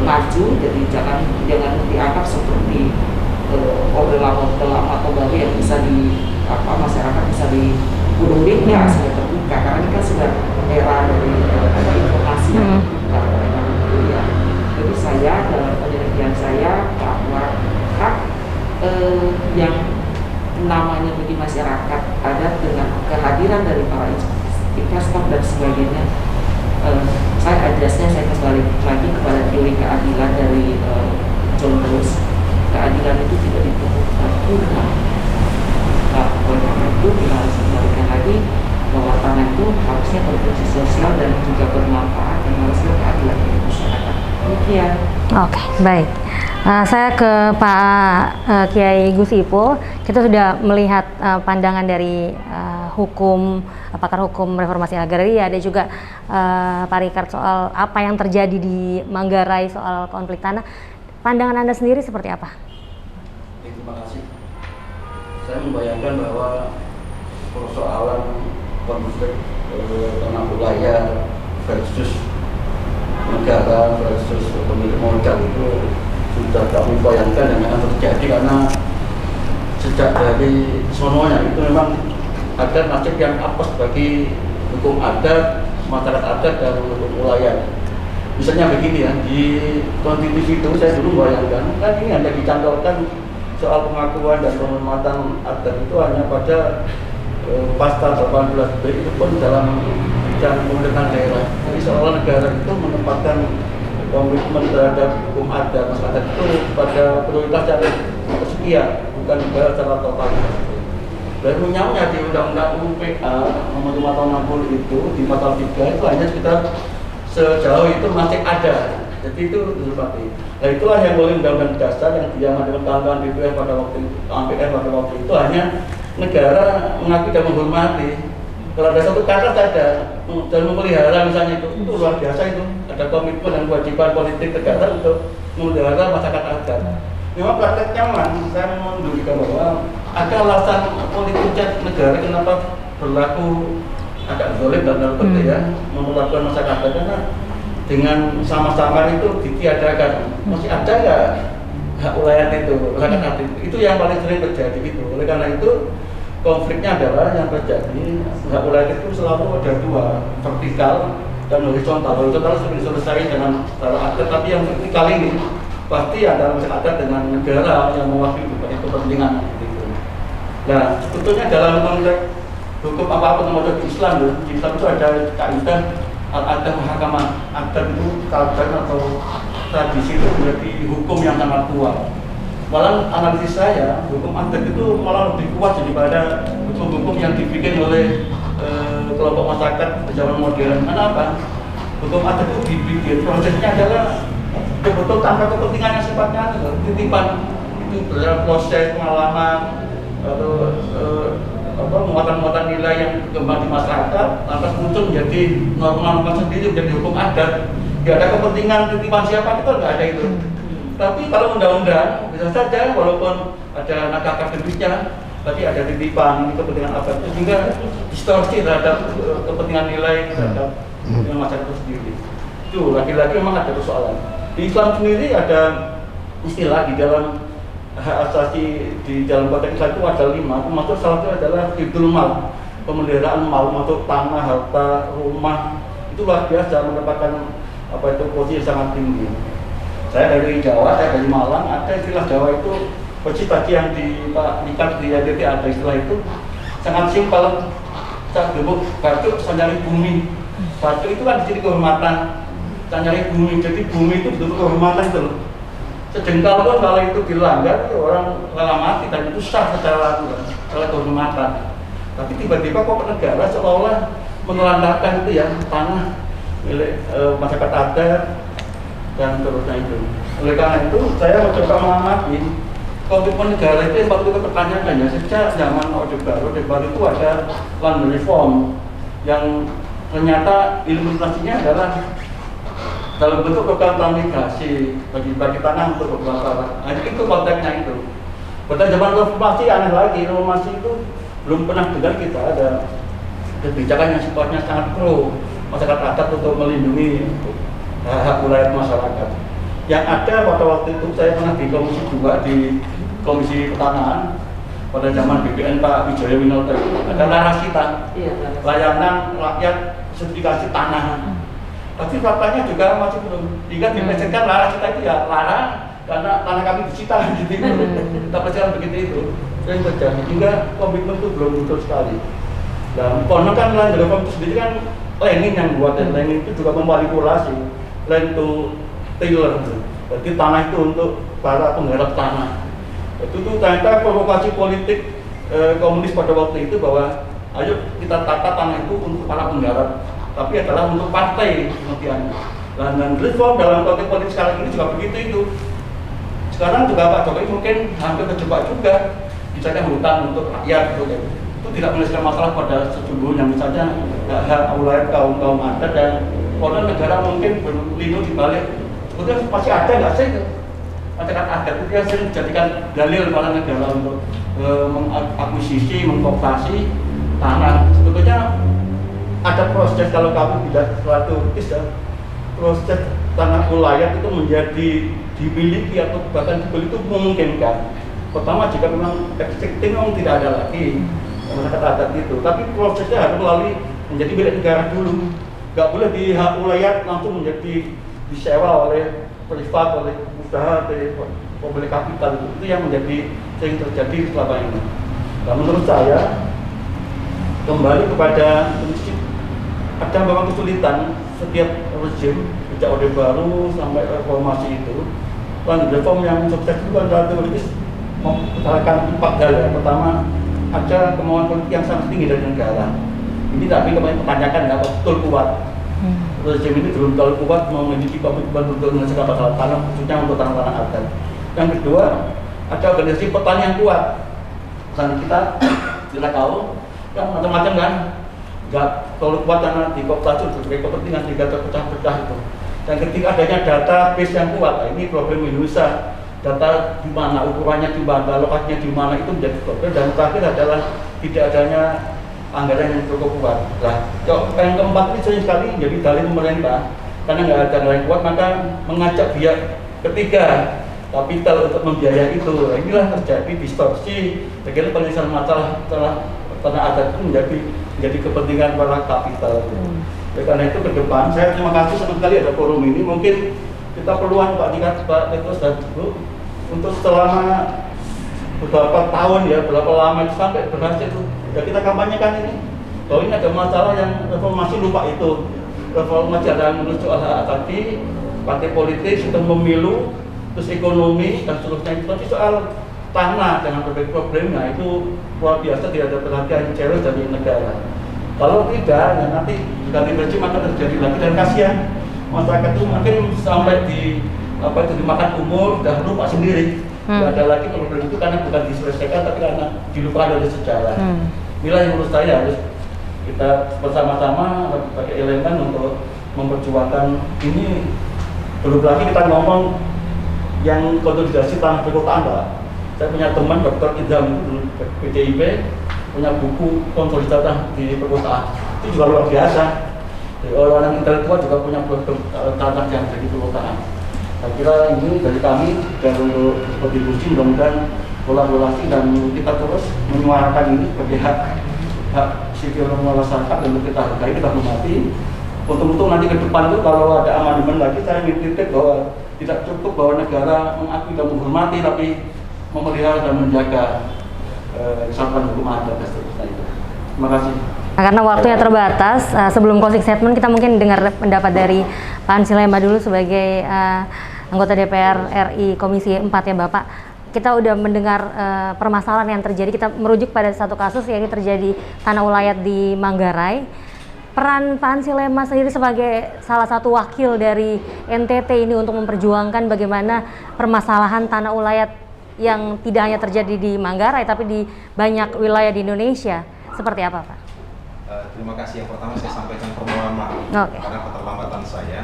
maju, jadi jangan dianggap seperti order lama atau baru yang bisa masyarakat bisa dibodohin ya sudah terbuka karena ini kan sudah era dari informasi yang terbuka ya. Jadi saya dalam penelitian saya bahwa hak yang namanya bagi masyarakat adat dengan kehadiran dari para investor dan sebagainya, saya adjustnya saya kembali lagi kepada teori keadilan dari John Rawls. Keadilan itu tidak ditemukan kurang. Oleh karena itu kita harus kembalikan lagi bahwa tanah itu harusnya berfungsi sosial dan juga bermanfaat dan harusnya keadilan bagi masyarakat. Demikian. Oke, baik. Saya ke Pak Kiai Gus Ipul. Kita sudah melihat pandangan dari pakar hukum reformasi agraria, ada juga Pak Rikard soal apa yang terjadi di Manggarai soal konflik tanah. Pandangan Anda sendiri seperti apa? Terima kasih. Saya membayangkan bahwa persoalan konflik tanah wilayah versus negara versus pemilik modal itu sudah kami bayangkan yang akan terjadi karena sejak dari sononya itu memang ada nasib yang apes bagi hukum adat, masyarakat adat dan hukum wilayah. Misalnya begini ya, di konstitusi itu saya dulu bayangkan kan ini hanya dicantumkan soal pengakuan dan penghormatan adat itu hanya pada pasal 18B itu pun dalam dan pemerintahan daerah. Jadi seolah negara itu menempatkan komitmen terhadap hukum adat masyarakat itu pada prioritas yang kesekian, bukan negara secara total. Dan punyanya di Undang-Undang UPA nomor 5 tahun 60 itu di pasal 3 itu hanya sekitar sejauh itu masih ada. Jadi itu seperti. Nah itulah yang oleh Undang-Undang Dasar yang diamandemen kawan-kawan DPR pada waktu itu, MPR pada waktu itu hanya negara mengakui dan menghormati. Kalau ada satu kata saja dan memelihara misalnya itu luar biasa itu. Ada komitmen dan kewajiban politik negara untuk memelihara masyarakat adat. Memang prakteknya saya menunjukkan bahwa ada alasan politik negara kenapa berlaku agak zolim dan dalam bentuk ya memperlakukan masyarakat adat karena dengan sama-sama itu ditiadakan. Masih ada nggak hak wilayah itu, masyarakat adat itu yang paling sering terjadi itu. Oleh karena itu konfliknya adalah yang terjadi hak wilayah itu selalu ada dua, vertikal dan horizontal. Horizontal sering selesai dengan secara adat, tapi yang vertikal ini pasti ada masyarakat dengan negara yang mewakili kepentingan itu. Nah, sebetulnya dalam konteks hukum apapun termasuk di Islam itu ada kaidah al-adat mahkamah adat itu kaedah atau tradisi itu menjadi hukum yang sangat kuat. Malah analisis saya, hukum adat itu malah lebih kuat daripada hukum-hukum yang dibikin oleh kelompok masyarakat di zaman modern. Kenapa? Hukum adat itu dibikin, prosesnya adalah betul tanpa kepentingan yang sifatnya titipan. Itu dalam proses pengalaman atau muatan-muatan nilai yang berkembang di masyarakat, lantas muncul menjadi norma-norma sendiri, menjadi hukum adat. Tidak ada kepentingan titipan siapa, itu nggak ada itu. Tapi kalau undang-undang bisa saja walaupun ada naskah akademisnya, tapi ada titipan, ini kepentingan apa itu sehingga distorsi terhadap kepentingan nilai terhadap kepentingan masyarakat sendiri. Itu lagi-lagi memang ada persoalan. Di Islam sendiri ada istilah di dalam hak asasi di dalam konteks Islam itu ada 5, termasuk salah satu adalah hifdzul mal, pemeliharaan mal, masuk tanah, harta, rumah itu luar biasa mendapatkan posisi sangat tinggi. Saya dari Jawa, saya dari Malang, ada istilah Jawa itu persis tadi yang di Pak Nikat di ADT ada istilah itu sangat simpel. Saya gebuk batu, saya nyari bumi. Batu itu kan jadi kehormatan. Saya nyari bumi, jadi bumi itu betul kehormatan itu. Sejengkal pun kalau itu dilanggar, orang rela mati dan itu sah secara kehormatan. Tapi tiba-tiba kok negara seolah-olah menelantarkan itu ya tanah milik masyarakat adat dan terusnya itu. Oleh karena itu saya mencoba mengamati komitmen negara itu yang waktu itu pertanyakan ya sejak zaman Orde Baru itu ada land reform yang ternyata implementasinya adalah dalam bentuk program transmigrasi bagi tanah untuk beberapa. Nah itu konteksnya itu. Pada zaman reformasi aneh lagi, reformasi itu belum pernah dengar kita ada kebijakan yang sifatnya sangat pro masyarakat adat untuk melindungi hak wilayah masyarakat. Yang ada pada waktu itu saya pernah di Komisi 2 di Komisi Pertanahan pada zaman BPN Pak Wijaya Winata itu ada narasita layanan rakyat sertifikasi tanah. Tapi faktanya juga masih belum. Jika dipesetkan narasita itu ya larang karena tanah kami disita gitu. Kita percaya begitu itu. Yang terjadi hingga komitmen itu belum muncul sekali. Dan konon kan land reform itu sendiri kan Lenin yang buat dan Lenin itu juga memanipulasi land to tiller. Jadi tanah itu untuk para penggarap tanah. Itu tuh ternyata provokasi politik komunis pada waktu itu bahwa ayo kita tata tanah itu untuk para penggarap, tapi adalah untuk partai kemudian. Dan reform dalam konteks politik sekarang ini juga begitu itu. Sekarang juga Pak Jokowi mungkin hampir terjebak juga, misalnya hutan untuk rakyat gitu. Itu tidak menyelesaikan masalah pada sesungguhnya, misalnya hak wilayah kaum adat dan konon negara mungkin berlindung di balik. Sebetulnya masih ada nggak sih masyarakat adat itu yang sering dijadikan dalil para negara untuk mengakuisisi, mengkooptasi tanah. Sebetulnya ada proses kalau kami tidak suatu ya, proses tanah wilayah itu menjadi dimiliki atau bahkan dibeli itu memungkinkan. Pertama jika memang existing memang tidak ada lagi masyarakat adat itu, tapi prosesnya harus melalui menjadi milik negara dulu. Nggak boleh di hak wilayah langsung menjadi disewa oleh privat, oleh usaha, oleh pemilik kapital itu yang menjadi sering terjadi selama ini. Nah, menurut saya kembali kepada prinsip ada memang kesulitan setiap rezim sejak Orde Baru sampai reformasi itu. Reform yang sukses itu kan relatif mempertahankan 4 hal ya. Pertama, ada kemauan politik yang sangat tinggi dari negara. Ini tapi kemarin pertanyakan apa betul kuat. Rezim ini belum terlalu kuat memiliki komitmen untuk menyelesaikan masalah tanah, khususnya untuk tanah-tanah adat. Yang kedua, ada organisasi petani yang kuat. Misalnya kita tahu kan macam-macam kan, nggak terlalu kuat karena di koperasi berbagai kepentingan juga terpecah-pecah itu. Yang ketiga, adanya database yang kuat. Nah, ini problem Indonesia. Data di mana, ukurannya di mana, lokasinya di mana itu menjadi problem. Dan terakhir adalah tidak adanya anggaran yang cukup kuat. Nah, yang keempat ini sering sekali jadi dalih pemerintah karena nggak ada anggaran kuat, maka mengajak pihak ketiga kapital untuk membiayai itu. Nah, inilah terjadi distorsi. Bagaimana penyelesaian masalah tanah adat itu menjadi kepentingan para kapital. Karena itu ke depan, saya terima kasih senang sekali ada forum ini. Mungkin kita perluan Pak Dikat, Pak Tekus dan Ibu untuk selama beberapa tahun ya, berapa lama itu sampai berhasil ya kita kampanyekan ini. Bahwa ini ada masalah yang reformasi lupa itu. Reformasi ada menuju hak tadi, partai politik, sistem pemilu, terus ekonomi dan seterusnya. Tapi soal tanah dengan berbagai problemnya itu luar biasa, tidak ada perhatian serius dari negara. Kalau tidak, ya nanti ganti rezim akan terjadi lagi dan kasihan masyarakat itu mungkin sampai dimakan umur dan lupa sendiri. Tidak ada lagi problem itu karena bukan diselesaikan tapi karena dilupakan dari sejarah. Inilah yang menurut saya harus kita bersama-sama pakai elemen untuk memperjuangkan ini. Belum lagi kita ngomong yang konsolidasi tanah perkotaan, Pak. Saya punya teman Dr. Idham itu PDIP punya buku konsolidasi di perkotaan. Itu juga luar biasa. Jadi orang intelektual juga punya tanah yang dari perkotaan. Saya kira ini dari kami dan untuk kontribusi mudah-mudahan kolaborasi dan kita terus menyuarakan ini sebagai hak sipil masyarakat dan kita hargai, kita hormati. Untuk nanti ke depan itu kalau ada amandemen lagi saya ingin titik bahwa tidak cukup bahwa negara mengakui dan menghormati tapi memelihara dan menjaga kesatuan hukum adat dan seterusnya itu. Terima kasih. Nah, karena waktunya terbatas, sebelum closing statement kita mungkin dengar pendapat dari Pak Ansi Lema dulu sebagai anggota DPR RI Komisi 4 ya Bapak. Kita udah mendengar permasalahan yang terjadi, kita merujuk pada satu kasus yang terjadi tanah ulayat di Manggarai. Peran Pak Ansi Lema sendiri sebagai salah satu wakil dari NTT ini untuk memperjuangkan bagaimana permasalahan tanah ulayat yang tidak hanya terjadi di Manggarai tapi di banyak wilayah di Indonesia. Seperti apa Pak? Terima kasih. Yang pertama saya sampaikan permohonan maaf karena keterlambatan saya.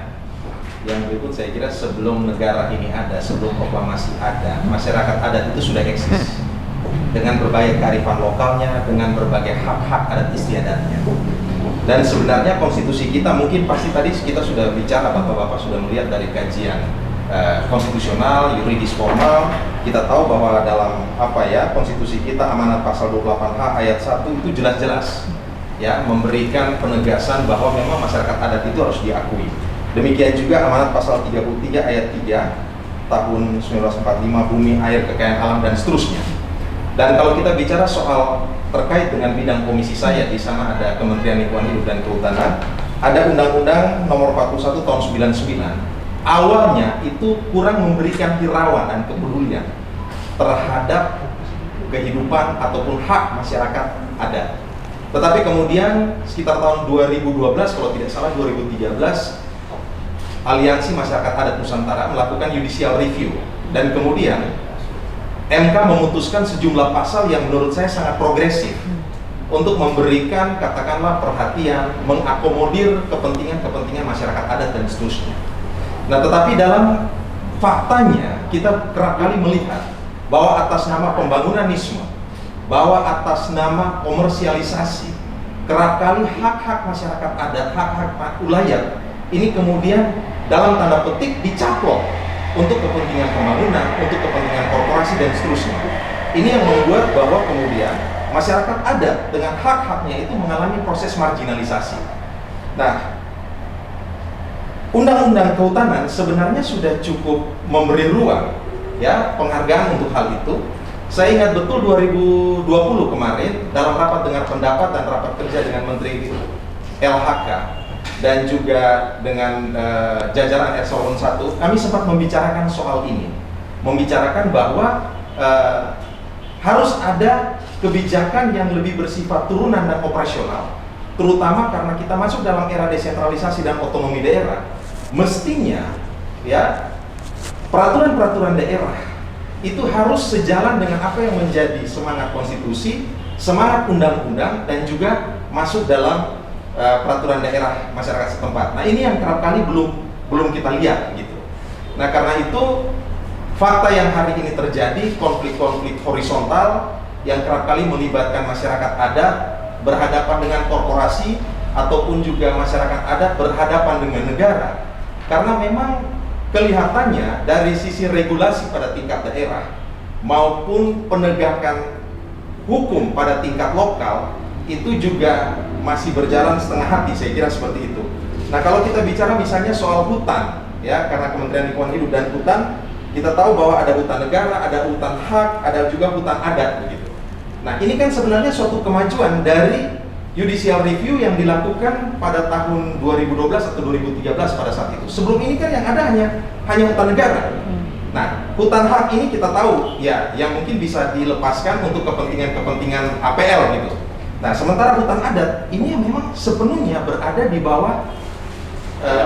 Yang berikut saya kira sebelum negara ini ada, sebelum proklamasi ada, masyarakat adat itu sudah eksis dengan berbagai kearifan lokalnya, dengan berbagai hak-hak adat istiadatnya. Dan sebenarnya konstitusi kita mungkin pasti tadi kita sudah bicara, Bapak-bapak sudah melihat dari kajian konstitusional, yuridis formal, kita tahu bahwa dalam konstitusi kita amanat pasal 28H ayat 1 itu jelas-jelas ya memberikan penegasan bahwa memang masyarakat adat itu harus diakui. Demikian juga amanat pasal 33 ayat 3 tahun 1945 bumi, air, kekayaan alam dan seterusnya. Dan kalau kita bicara soal terkait dengan bidang komisi saya, di sana ada Kementerian Lingkungan Hidup dan Kehutanan, ada Undang-Undang Nomor 41 Tahun 99. Awalnya itu kurang memberikan hirauan dan kepedulian terhadap kehidupan ataupun hak masyarakat adat. Tetapi kemudian sekitar tahun 2012 kalau tidak salah 2013 Aliansi Masyarakat Adat Nusantara melakukan judicial review dan kemudian MK memutuskan sejumlah pasal yang menurut saya sangat progresif untuk memberikan katakanlah perhatian, mengakomodir kepentingan-kepentingan masyarakat adat dan seterusnya. Nah, tetapi dalam faktanya kita kerap kali melihat bahwa atas nama pembangunanisme, bahwa atas nama komersialisasi, kerap kali hak-hak masyarakat adat, hak-hak ulayat ini kemudian dalam tanda petik dicaplok untuk kepentingan pembangunan, untuk kepentingan korporasi dan seterusnya. Ini yang membuat bahwa kemudian masyarakat adat dengan hak-haknya itu mengalami proses marginalisasi. Nah, Undang-Undang Kehutanan sebenarnya sudah cukup memberi ruang ya penghargaan untuk hal itu. Saya ingat betul 2020 kemarin dalam rapat dengar pendapat dan rapat kerja dengan Menteri LHK dan juga dengan jajaran Eselon 1, kami sempat membicarakan soal ini, membicarakan bahwa harus ada kebijakan yang lebih bersifat turunan dan operasional, terutama karena kita masuk dalam era desentralisasi dan otonomi daerah. Mestinya ya peraturan-peraturan daerah itu harus sejalan dengan apa yang menjadi semangat konstitusi, semangat undang-undang, dan juga masuk dalam peraturan daerah masyarakat setempat. Nah, ini yang kerap kali belum kita lihat gitu. Nah, karena itu fakta yang hari ini terjadi, konflik-konflik horizontal yang kerap kali melibatkan masyarakat adat berhadapan dengan korporasi ataupun juga masyarakat adat berhadapan dengan negara. Karena memang kelihatannya dari sisi regulasi pada tingkat daerah maupun penegakan hukum pada tingkat lokal itu juga masih berjalan setengah hati, saya kira seperti itu. Nah, kalau kita bicara misalnya soal hutan, ya, karena Kementerian Lingkungan Hidup dan Hutan, kita tahu bahwa ada hutan negara, ada hutan hak, ada juga hutan adat begitu. Nah, ini kan sebenarnya suatu kemajuan dari judicial review yang dilakukan pada tahun 2012 atau 2013 pada saat itu. Sebelum ini kan yang ada hanya hutan negara. Nah, hutan hak ini kita tahu ya, yang mungkin bisa dilepaskan untuk kepentingan APL gitu. Nah, sementara hutan adat ini yang memang sepenuhnya berada di bawah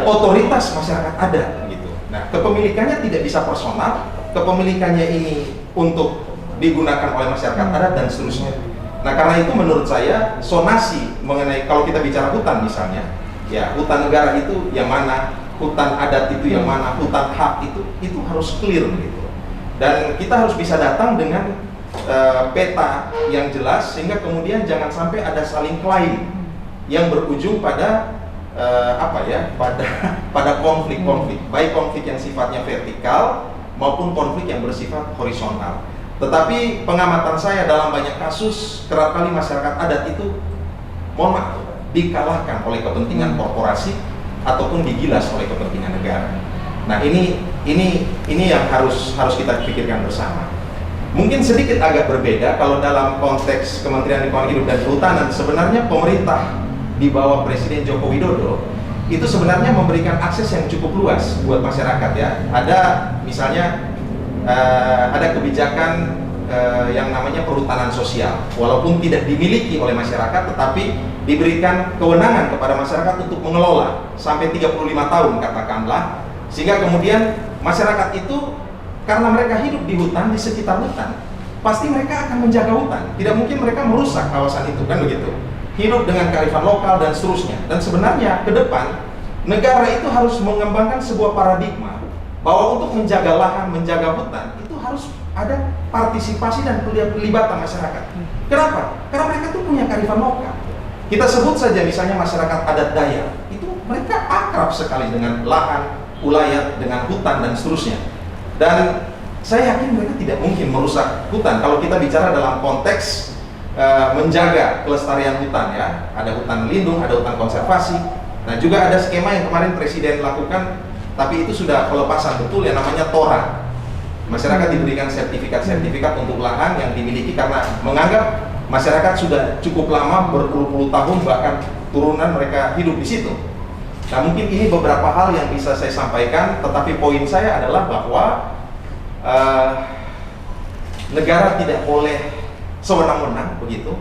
otoritas masyarakat adat gitu. Nah, kepemilikannya tidak bisa personal, kepemilikannya ini untuk digunakan oleh masyarakat adat dan seterusnya. Nah, karena itu menurut saya zonasi mengenai kalau kita bicara hutan misalnya, ya hutan negara itu yang mana, hutan adat itu yang mana, hutan hak itu harus clear gitu. Dan kita harus bisa datang dengan peta yang jelas sehingga kemudian jangan sampai ada saling klaim yang berujung pada pada konflik-konflik, baik konflik yang sifatnya vertikal maupun konflik yang bersifat horizontal. Tetapi pengamatan saya dalam banyak kasus kerap kali masyarakat adat itu mohon maaf dikalahkan oleh kepentingan korporasi ataupun digilas oleh kepentingan negara. Nah, ini yang harus kita pikirkan bersama. Mungkin sedikit agak berbeda kalau dalam konteks Kementerian Lingkungan Hidup dan Kehutanan, sebenarnya pemerintah di bawah Presiden Joko Widodo itu sebenarnya memberikan akses yang cukup luas buat masyarakat ya. Ada misalnya ada kebijakan yang namanya perhutanan sosial, walaupun tidak dimiliki oleh masyarakat, tetapi diberikan kewenangan kepada masyarakat untuk mengelola sampai 35 tahun katakanlah, sehingga kemudian masyarakat itu karena mereka hidup di hutan, di sekitar hutan, pasti mereka akan menjaga hutan, tidak mungkin mereka merusak kawasan itu, kan begitu, hidup dengan kearifan lokal dan seterusnya. Dan sebenarnya ke depan negara itu harus mengembangkan sebuah paradigma bahwa untuk menjaga lahan, menjaga hutan itu harus ada partisipasi dan pelibatan masyarakat. Kenapa? Karena mereka tuh punya kearifan lokal. Kita sebut saja misalnya masyarakat adat Dayak, itu mereka akrab sekali dengan lahan, ulayat, dengan hutan dan seterusnya. Dan saya yakin mereka tidak mungkin merusak hutan kalau kita bicara dalam konteks menjaga kelestarian hutan ya. Ada hutan lindung, ada hutan konservasi. Nah, juga ada skema yang kemarin Presiden lakukan, tapi itu sudah pelepasan betul yang namanya TORA. Masyarakat diberikan sertifikat untuk lahan yang dimiliki karena menganggap masyarakat sudah cukup lama, berpuluh-puluh tahun bahkan turunan mereka hidup di situ. Nah, mungkin ini beberapa hal yang bisa saya sampaikan, tetapi poin saya adalah bahwa negara tidak boleh sewenang-wenang begitu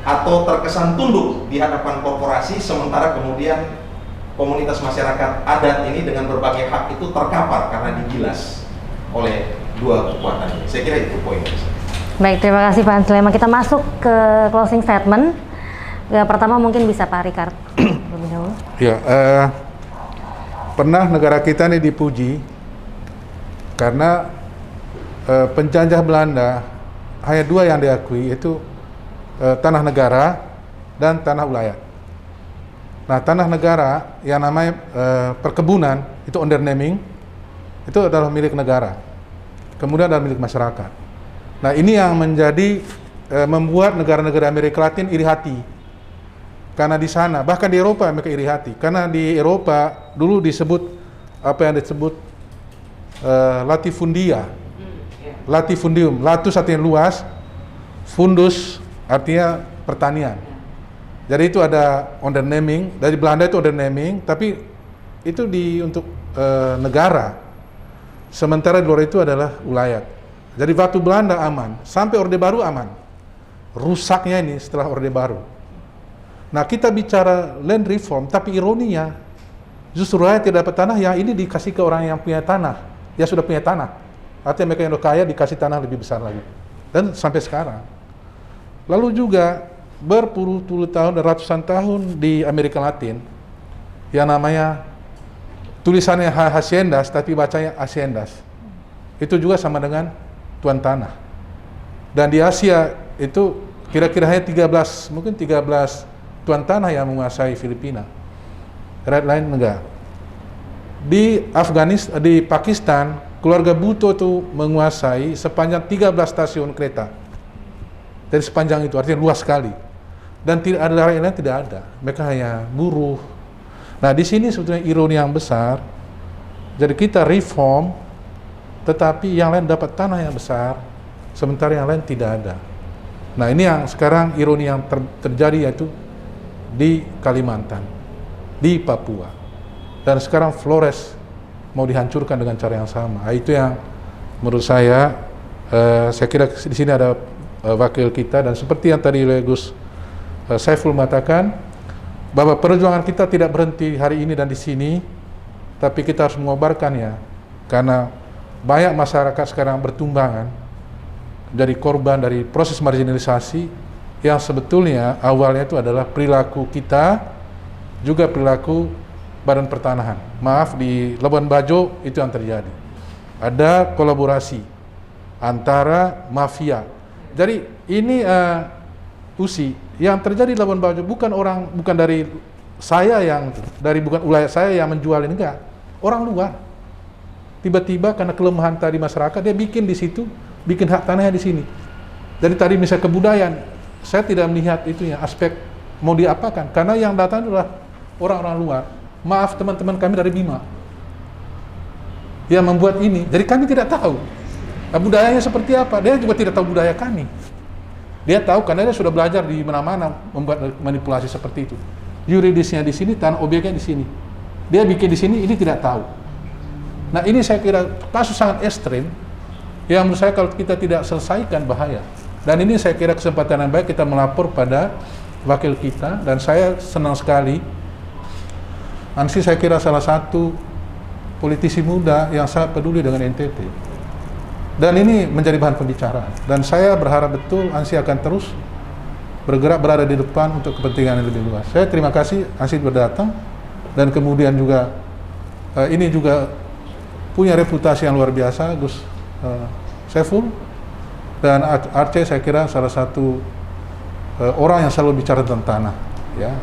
atau terkesan tunduk di hadapan korporasi, sementara kemudian komunitas masyarakat adat ini dengan berbagai hak itu terkapar karena digilas oleh dua kekuatan ini. Saya kira itu poinnya. Baik, terima kasih Pak Sulaiman. Kita masuk ke closing statement. Pertama mungkin bisa Pak Ricard lebih dahulu. Ya, pernah negara kita ini dipuji karena penjajah Belanda hanya dua yang diakui, yaitu tanah negara dan tanah ulayat. Nah, tanah negara yang namanya perkebunan itu ondernaming itu adalah milik negara, kemudian adalah milik masyarakat. Nah, ini yang menjadi membuat negara-negara Amerika Latin iri hati, karena di sana, bahkan di Eropa mereka iri hati, karena di Eropa dulu disebut apa yang disebut latifundia, latifundium, latus artinya luas, fundus artinya pertanian. Jadi itu ada ondernaming, dari Belanda itu ondernaming, tapi itu untuk negara. Sementara di luar itu adalah ulayat. Jadi waktu Belanda aman, sampai Orde Baru aman. Rusaknya ini setelah Orde Baru. Nah, kita bicara land reform, tapi ironinya justru rakyat tidak dapat tanah, yang ini dikasih ke orang yang punya tanah, yang sudah punya tanah. Artinya mereka yang udah kaya dikasih tanah lebih besar lagi. Dan sampai sekarang. Lalu juga berpuluh-puluh tahun, ratusan tahun di Amerika Latin yang namanya tulisannya haciendas tapi bacanya haciendas. Itu juga sama dengan tuan tanah. Dan di Asia itu kira-kira hanya 13 tuan tanah yang menguasai Filipina. Rakyat lain enggak. Di Afghanistan, di Pakistan, keluarga Bhutto itu menguasai sepanjang 13 stasiun kereta. Dari sepanjang itu, artinya luas sekali. Dan tidak ada rakyat lain, tidak ada. Mereka hanya buruh. Nah, di sini sebetulnya ironi yang besar. Jadi kita reform, tetapi yang lain dapat tanah yang besar, sementara yang lain tidak ada. Nah, ini yang sekarang ironi yang terjadi, yaitu di Kalimantan, di Papua. Dan sekarang Flores mau dihancurkan dengan cara yang sama. Nah, itu yang menurut saya kira di sini ada wakil kita, dan seperti yang tadi Gus Saiful mengatakan, bahwa perjuangan kita tidak berhenti hari ini dan di sini, tapi kita harus mengobarkannya, karena banyak masyarakat sekarang bertumbangan jadi korban dari proses marginalisasi yang sebetulnya awalnya itu adalah perilaku kita, juga perilaku Badan Pertanahan. Maaf, di Labuan Bajo itu yang terjadi. Ada kolaborasi antara mafia. Jadi ini Usi, yang terjadi di Labuan Bajo bukan dari saya bukan ulayat saya yang menjual ini, enggak. Orang luar. Tiba-tiba karena kelemahan tadi masyarakat, dia bikin di situ, bikin hak tanahnya di sini. Jadi tadi misalnya kebudayaan, saya tidak melihat itu ya aspek mau diapakan, karena yang datang adalah orang-orang luar. Maaf teman-teman kami dari Bima yang membuat ini, jadi kami tidak tahu budayanya seperti apa. Dia juga tidak tahu budaya kami. Dia tahu karena dia sudah belajar di mana-mana membuat manipulasi seperti itu. Yuridisnya di sini, tanah objeknya di sini. Dia bikin di sini, ini tidak tahu. Nah, ini saya kira kasus sangat ekstrim yang menurut saya kalau kita tidak selesaikan bahaya. Dan ini saya kira kesempatan yang baik kita melapor pada wakil kita, dan saya senang sekali Ansi saya kira salah satu politisi muda yang sangat peduli dengan NTT. Dan ini menjadi bahan pembicaraan. Dan saya berharap betul Ansi akan terus bergerak berada di depan untuk kepentingan yang lebih luas. Saya terima kasih Ansi berdatang, dan kemudian juga ini juga punya reputasi yang luar biasa, Gus Saiful. Dan Arce saya kira salah satu orang yang selalu bicara tentang tanah. Ya,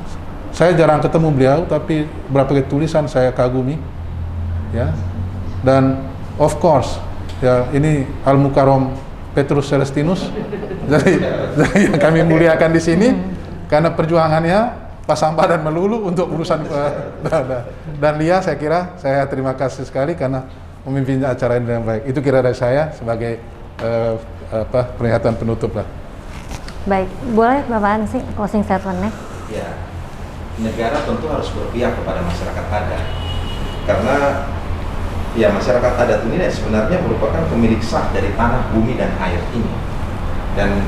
saya jarang ketemu beliau, tapi beberapa tulisan saya kagumi. Ya, dan of course, ya ini Al Mukarram Petrus Celestinus, jadi yang kami muliakan di sini karena perjuangannya Pasambah dan Melulu untuk urusan dan Lia. Saya kira saya terima kasih sekali karena memimpin acara ini dengan baik. Itu kira dari saya sebagai pernyataan penutup lah. Baik, boleh Bapak Ansi closing statement-nya? Ya, negara tentu harus berpihak kepada masyarakat adat, karena ya masyarakat adat ini sebenarnya merupakan pemilik sah dari tanah, bumi, dan air ini. Dan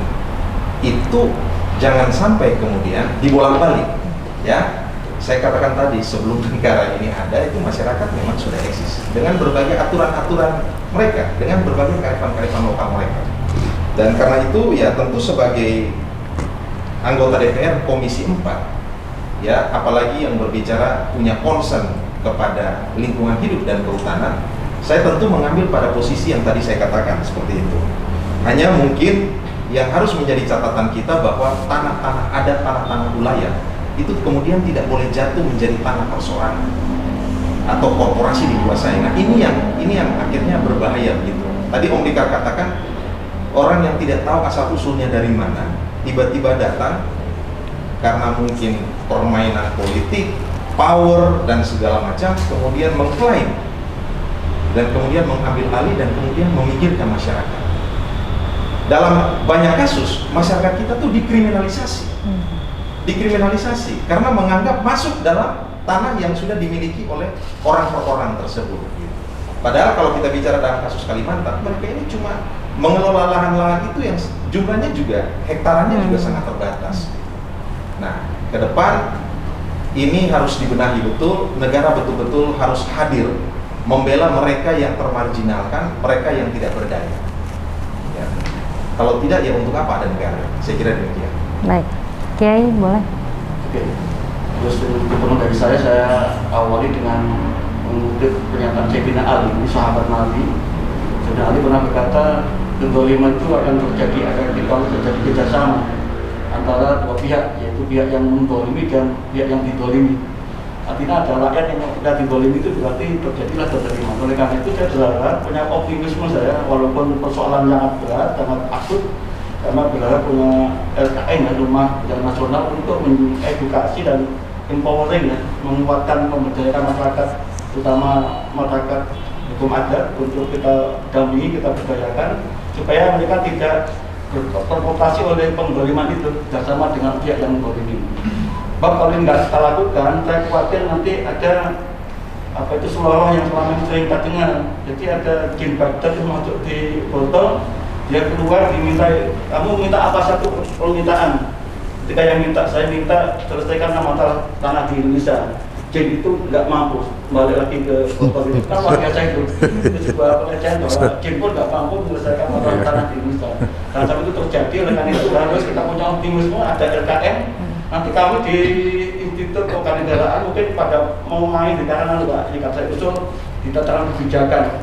itu jangan sampai kemudian dibolak-balik. Ya, saya katakan tadi sebelum negara ini ada, itu masyarakat memang sudah eksis dengan berbagai aturan-aturan mereka, dengan berbagai kearifan-kearifan lokal mereka. Dan karena itu ya tentu sebagai anggota DPR Komisi 4, ya apalagi yang berbicara punya concern kepada lingkungan hidup dan kehutanan, saya tentu mengambil pada posisi yang tadi saya katakan seperti itu. Hanya mungkin yang harus menjadi catatan kita bahwa tanah-tanah adat, tanah-tanah wilayah itu kemudian tidak boleh jatuh menjadi tanah perseorangan atau korporasi dikuasai. Nah, ini yang akhirnya berbahaya begitu. Tadi Om Dikar katakan orang yang tidak tahu asal usulnya dari mana tiba-tiba datang karena mungkin permainan politik, power dan segala macam, kemudian mengklaim dan kemudian mengambil alih dan kemudian memikirkan masyarakat. Dalam banyak kasus masyarakat kita tuh dikriminalisasi. dikriminalisasi karena menganggap masuk dalam tanah yang sudah dimiliki oleh orang per orang tersebut. Padahal kalau kita bicara dalam kasus Kalimantan, mereka ini cuma mengelola lahan-lahan itu yang jumlahnya juga hektarannya juga sangat terbatas. Nah, ke depan ini harus dibenahi betul, negara betul-betul harus hadir membela mereka yang termarginalkan, mereka yang tidak berdaya. Ya. Kalau tidak, ya untuk apa ada negara? Saya kira demikian. Baik, Kiai boleh. Oke. Terus ketemu dari saya awali dengan mengutip pernyataan Sayyidina Ali, sahabat Nabi. Sayyidina Ali pernah berkata, kezaliman itu akan terjadi kalau terjadi kerjasama antara dua pihak, yaitu pihak yang mendolimi dan pihak yang didolimi. Artinya ada rakyat yang tidak didolimi, itu berarti terjadilah kezaliman. Oleh karena itu saya berharap, punya optimisme saya, walaupun persoalan sangat berat, sangat akut, karena berharap punya LKN, Rumah Kerja Nasional, untuk mengedukasi dan empowering, menguatkan, memberdayakan masyarakat, terutama masyarakat hukum adat, untuk kita dampingi, kita berdayakan, supaya mereka tidak terprovokasi oleh penggoliman itu bersama dengan pihak yang menggolimi. Sebab kalau nggak kita lakukan, saya khawatir nanti ada seloroh yang selama ini sering kita dengar. Jadi ada jin bakter yang masuk di botol, dia keluar diminta, kamu minta apa satu permintaan. Ketika yang minta, saya minta selesaikan masalah tanah di Indonesia. Jin itu nggak mampu, kembali lagi ke botol itu. Kan luar biasa itu sebuah pelecehan bahwa jin pun nggak mampu menyelesaikan masalah tanah di Indonesia. Karena sampai itu terjadi, oleh karena itu harus kita punya optimisme, ada LKM. Nanti kami di Institut Kewarganegaraan mungkin pada mau main di kanan Mbak, ini saya usul di tataran kebijakan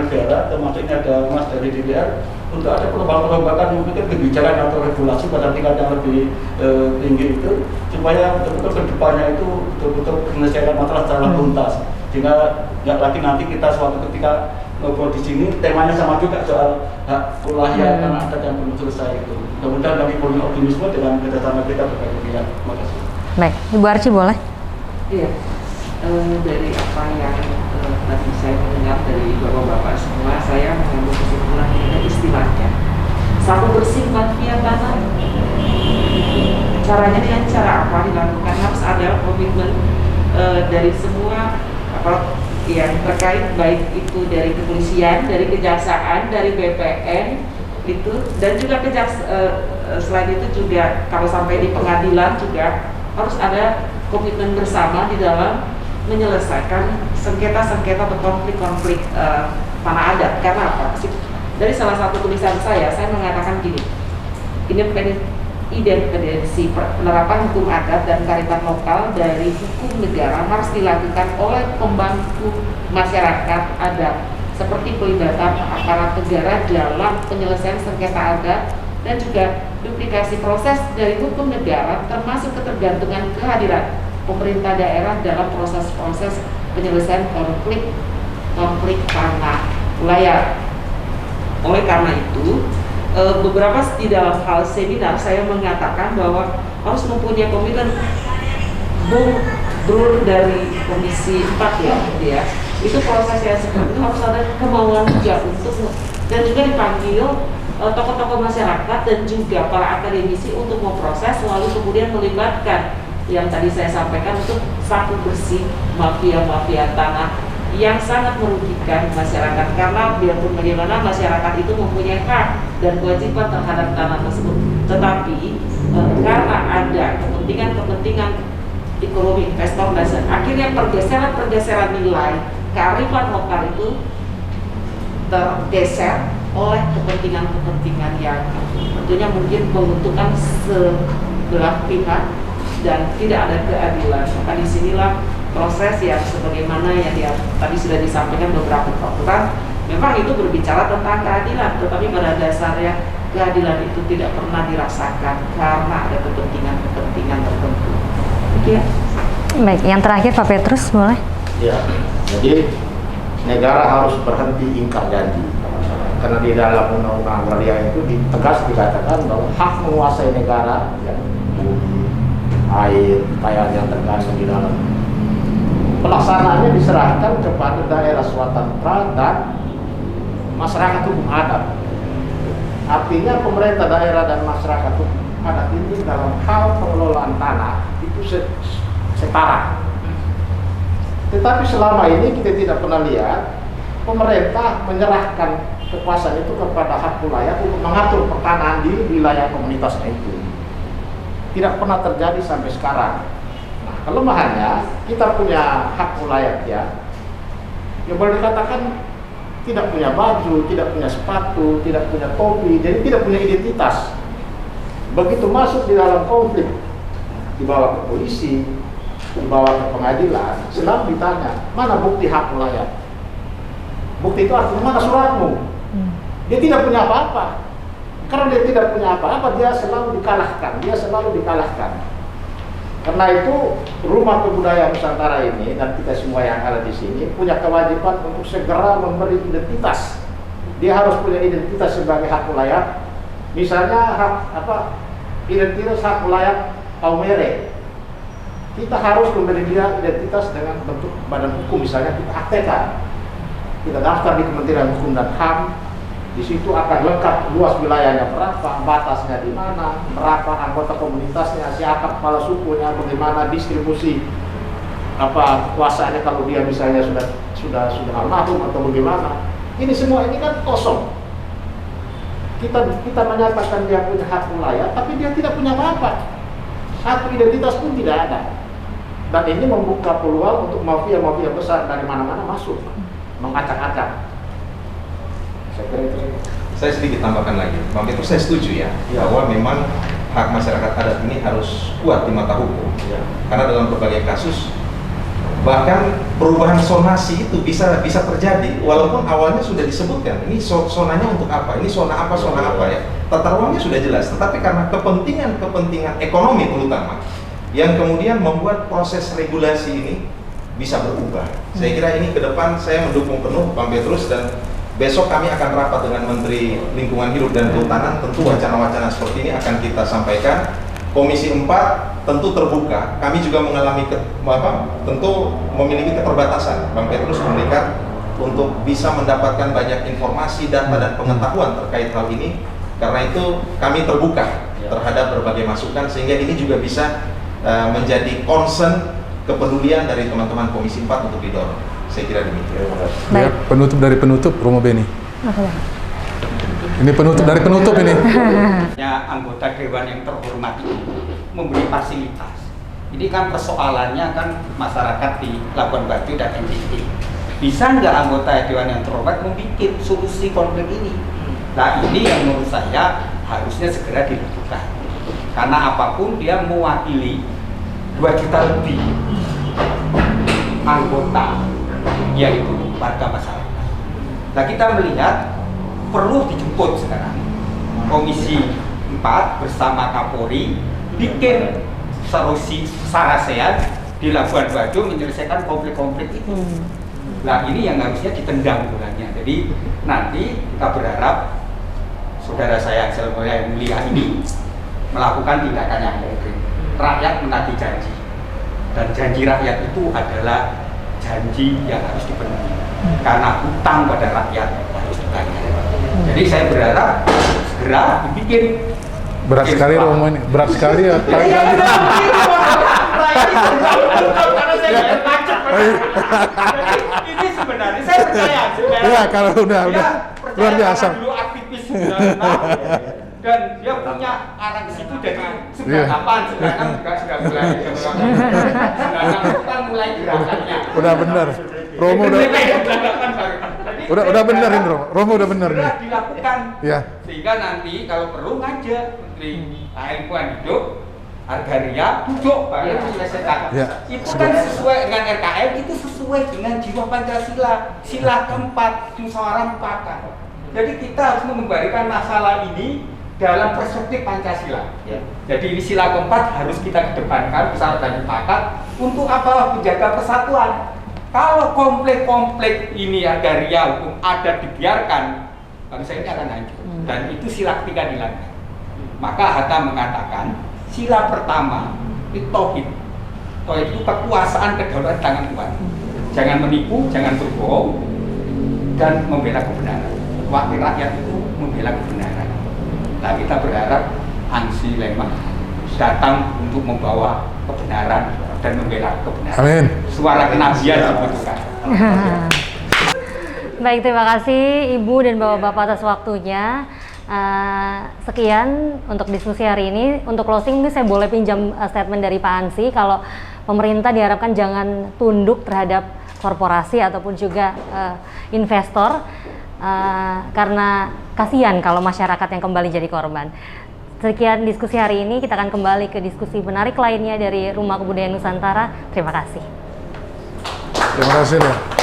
negara, termasuk ini ada Mas dari DPR, untuk ada perombakan mungkin kebijakan atau regulasi pada tingkat yang lebih tinggi itu, supaya betul-betul kedepannya itu betul-betul menyelesaikan masalah secara tuntas, sehingga nggak lagi nanti kita suatu ketika ngobrol di sini temanya sama juga soal hak wilayah tanah adat yang belum selesai itu. Mudah-mudahan kami punya optimisme dengan kerjasama kita berbagai pihak. Terima kasih. Baik, Ibu Arci boleh. Iya, dari apa yang tadi saya mendengar dari bapak-bapak semua, saya mengambil kesimpulan ini istilahnya sapu bersih mafia tanah. Caranya dengan cara apa dilakukan? Harus ada komitmen dari semua yang terkait, baik itu dari kepolisian, dari kejaksaan, dari BPN itu, dan juga selain itu juga kalau sampai di pengadilan juga harus ada komitmen bersama di dalam menyelesaikan sengketa-sengketa atau konflik-konflik tanah adat. Karena apa? Dari salah satu tulisan saya mengatakan gini, independensi penerapan hukum adat dan kearifan lokal dari hukum negara harus dilakukan oleh pemangku masyarakat adat, seperti pelibatan aparat negara dalam penyelesaian sengketa adat dan juga duplikasi proses dari hukum negara, termasuk ketergantungan kehadiran pemerintah daerah dalam proses-proses penyelesaian konflik tanah wilayah. Oleh karena itu, beberapa di dalam hal seminar saya mengatakan bahwa harus mempunyai komitmen Bro dari Komisi 4 ya, itu proses yang seperti itu harus ada kemauan juga untuk, dan juga dipanggil tokoh-tokoh masyarakat dan juga para akademisi untuk memproses, lalu kemudian melibatkan yang tadi saya sampaikan untuk sapu bersih mafia-mafia tanah yang sangat merugikan masyarakat, karena biarpun bagaimana masyarakat itu mempunyai hak dan kewajiban terhadap tanah tersebut, tetapi karena ada kepentingan ekonomi investor dan akhirnya pergeseran nilai kearifan lokal itu tergeser oleh kepentingan yang tentunya mungkin menguntungkan sebelah pihak dan tidak ada keadilan. Maka disinilah proses yang sebagaimana yang tadi sudah disampaikan beberapa peraturan, memang itu berbicara tentang keadilan, tetapi pada dasarnya keadilan itu tidak pernah dirasakan karena ada kepentingan tertentu. Ya. Baik, yang terakhir Pak Petrus boleh. Ya, jadi negara harus berhenti ingkar janji, karena di dalam undang-undang agraria itu tegas dikatakan bahwa hak menguasai negara, ya, bumi, air, kekayaan yang terkandung di dalam, pelaksanaannya diserahkan kepada daerah swasta dan masyarakat hukum adat. Artinya pemerintah daerah dan masyarakat adat ini dalam hal pengelolaan tanah itu setara. Tetapi selama ini kita tidak pernah lihat pemerintah menyerahkan kekuasaan itu kepada hak wilayah untuk mengatur pertanahan di wilayah komunitasnya itu. Tidak pernah terjadi sampai sekarang. Nah, kelemahannya kita punya hak wilayah ya, yang boleh dikatakan tidak punya baju, tidak punya sepatu, tidak punya topi, jadi tidak punya identitas. Begitu masuk di dalam konflik, dibawa ke polisi, dibawa ke pengadilan, selalu ditanya, mana bukti hak wilayah? Bukti itu artinya mana suratmu? Dia tidak punya apa-apa. Karena dia tidak punya apa-apa, dia selalu dikalahkan. Karena itu Rumah Kebudayaan Nusantara ini dan kita semua yang ada di sini punya kewajiban untuk segera memberi identitas. Dia harus punya identitas sebagai hak wilayah. Misalnya identitas hak wilayah Aumere. Kita harus memberi dia identitas dengan bentuk badan hukum, misalnya kita aktekan. Kita daftar di Kementerian Hukum dan HAM. Di situ akan lengkap luas wilayahnya berapa, batasnya di mana, berapa anggota komunitasnya, siapa kepala sukunya, bagaimana distribusi kekuasaannya kalau dia misalnya sudah almarhum atau bagaimana. Ini semua ini kan kosong. Kita menyatakan dia punya hak wilayah, tapi dia tidak punya apa-apa. Satu identitas pun tidak ada. Dan ini membuka peluang untuk mafia-mafia besar dari mana-mana masuk, mengacak-acak. Saya sedikit tambahkan lagi, Bang Petrus, saya setuju ya, bahwa memang hak masyarakat adat ini harus kuat di mata hukum. Karena dalam berbagai kasus, bahkan perubahan zonasi itu bisa terjadi, walaupun awalnya sudah disebutkan, ini zonanya untuk apa, ini zona apa ya. Tata ruangnya sudah jelas, tetapi karena kepentingan ekonomi terutama, yang kemudian membuat proses regulasi ini bisa berubah. Saya kira ini ke depan saya mendukung penuh Bang Petrus, dan besok kami akan rapat dengan Menteri Lingkungan Hidup dan Kehutanan. Tentu wacana-wacana seperti ini akan kita sampaikan. Komisi 4 tentu terbuka. Kami juga mengalami tentu memiliki keterbatasan, Bang Petrus, memberikan untuk bisa mendapatkan banyak informasi, data dan pengetahuan terkait hal ini. Karena itu kami terbuka terhadap berbagai masukan, sehingga ini juga bisa menjadi concern kepedulian dari teman-teman Komisi 4 untuk didorong. Saya kira demikian. Ya, penutup dari penutup, Romo Beni. Ini penutup dari penutup ini. Ya, anggota dewan yang terhormat itu memberi fasilitas. Ini kan persoalannya kan masyarakat di Labuan Bajo dan NTT. Bisa nggak anggota dewan yang terhormat membuat solusi konflik ini? Nah, ini yang menurut saya harusnya segera dilakukan. Karena apapun dia mewakili 2 juta lebih anggota, yaitu warga masyarakat. Nah, kita melihat perlu dijemput sekarang Komisi 4 bersama Kapolri bikin solusi sarasean di Labuan Bajo menyelesaikan konflik-konflik itu. Nah, ini yang harusnya ditendang bolanya. Jadi nanti kita berharap saudara saya yang mulia ini melakukan tindakan yang konkret. Rakyat menagih janji, dan janji rakyat itu adalah janji yang harus dipenuhi, karena hutang pada rakyat harus dibayar. Jadi saya berharap segera dibikin. Berat sekali Romo ini, berat sekali ya. Ini sebenarnya saya percaya. Iya, kalau udah luar biasa. Dulu aktivis dan dia punya anak di situ dari 98, sekarang juga sudah mulai. Sekarang kan mulai gerakannya. Udah benar. Romo udah benar ini Romo udah benar nih. Dilakukan. Ya. Sehingga nanti kalau perlu ngajak Menteri Lingkungan Hidup, Argaria duduk baru diselesaikan. Ya. Itu kan sesuai dengan RKM, itu sesuai dengan jiwa Pancasila, sila keempat, musyawarah mufakat. Jadi kita harus mengembalikan masalah ini dalam perspektif Pancasila. Ya. Jadi ini sila keempat harus kita kedepankan, musyawarah dan mufakat untuk apa? Menjaga persatuan. Kalau konflik-konflik ini Argaria hukum adat dibiarkan, bangsa ini akan hancur. Dan itu sila ketiga dilanggar. Maka Hatta mengatakan sila pertama itu tauhid. Tauhid itu kekuasaan kedaulatan tangan Tuhan. Jangan menipu, jangan berbohong, dan membela kebenaran. Wakil rakyat itu membela kebenaran. Nah, kita berharap Ansi Lema datang untuk membawa kebenaran dan membela kebenaran. Amin. Suara kenabian dibutuhkan. Baik, terima kasih Ibu dan Bapak-Bapak atas waktunya. Sekian untuk diskusi hari ini. Untuk closing ini saya boleh pinjam statement dari Pak Ansi kalau pemerintah diharapkan jangan tunduk terhadap korporasi ataupun juga investor karena kasihan kalau masyarakat yang kembali jadi korban. Sekian diskusi hari ini, kita akan kembali ke diskusi menarik lainnya dari Rumah Kebudayaan Nusantara. Terima kasih. Terima kasih.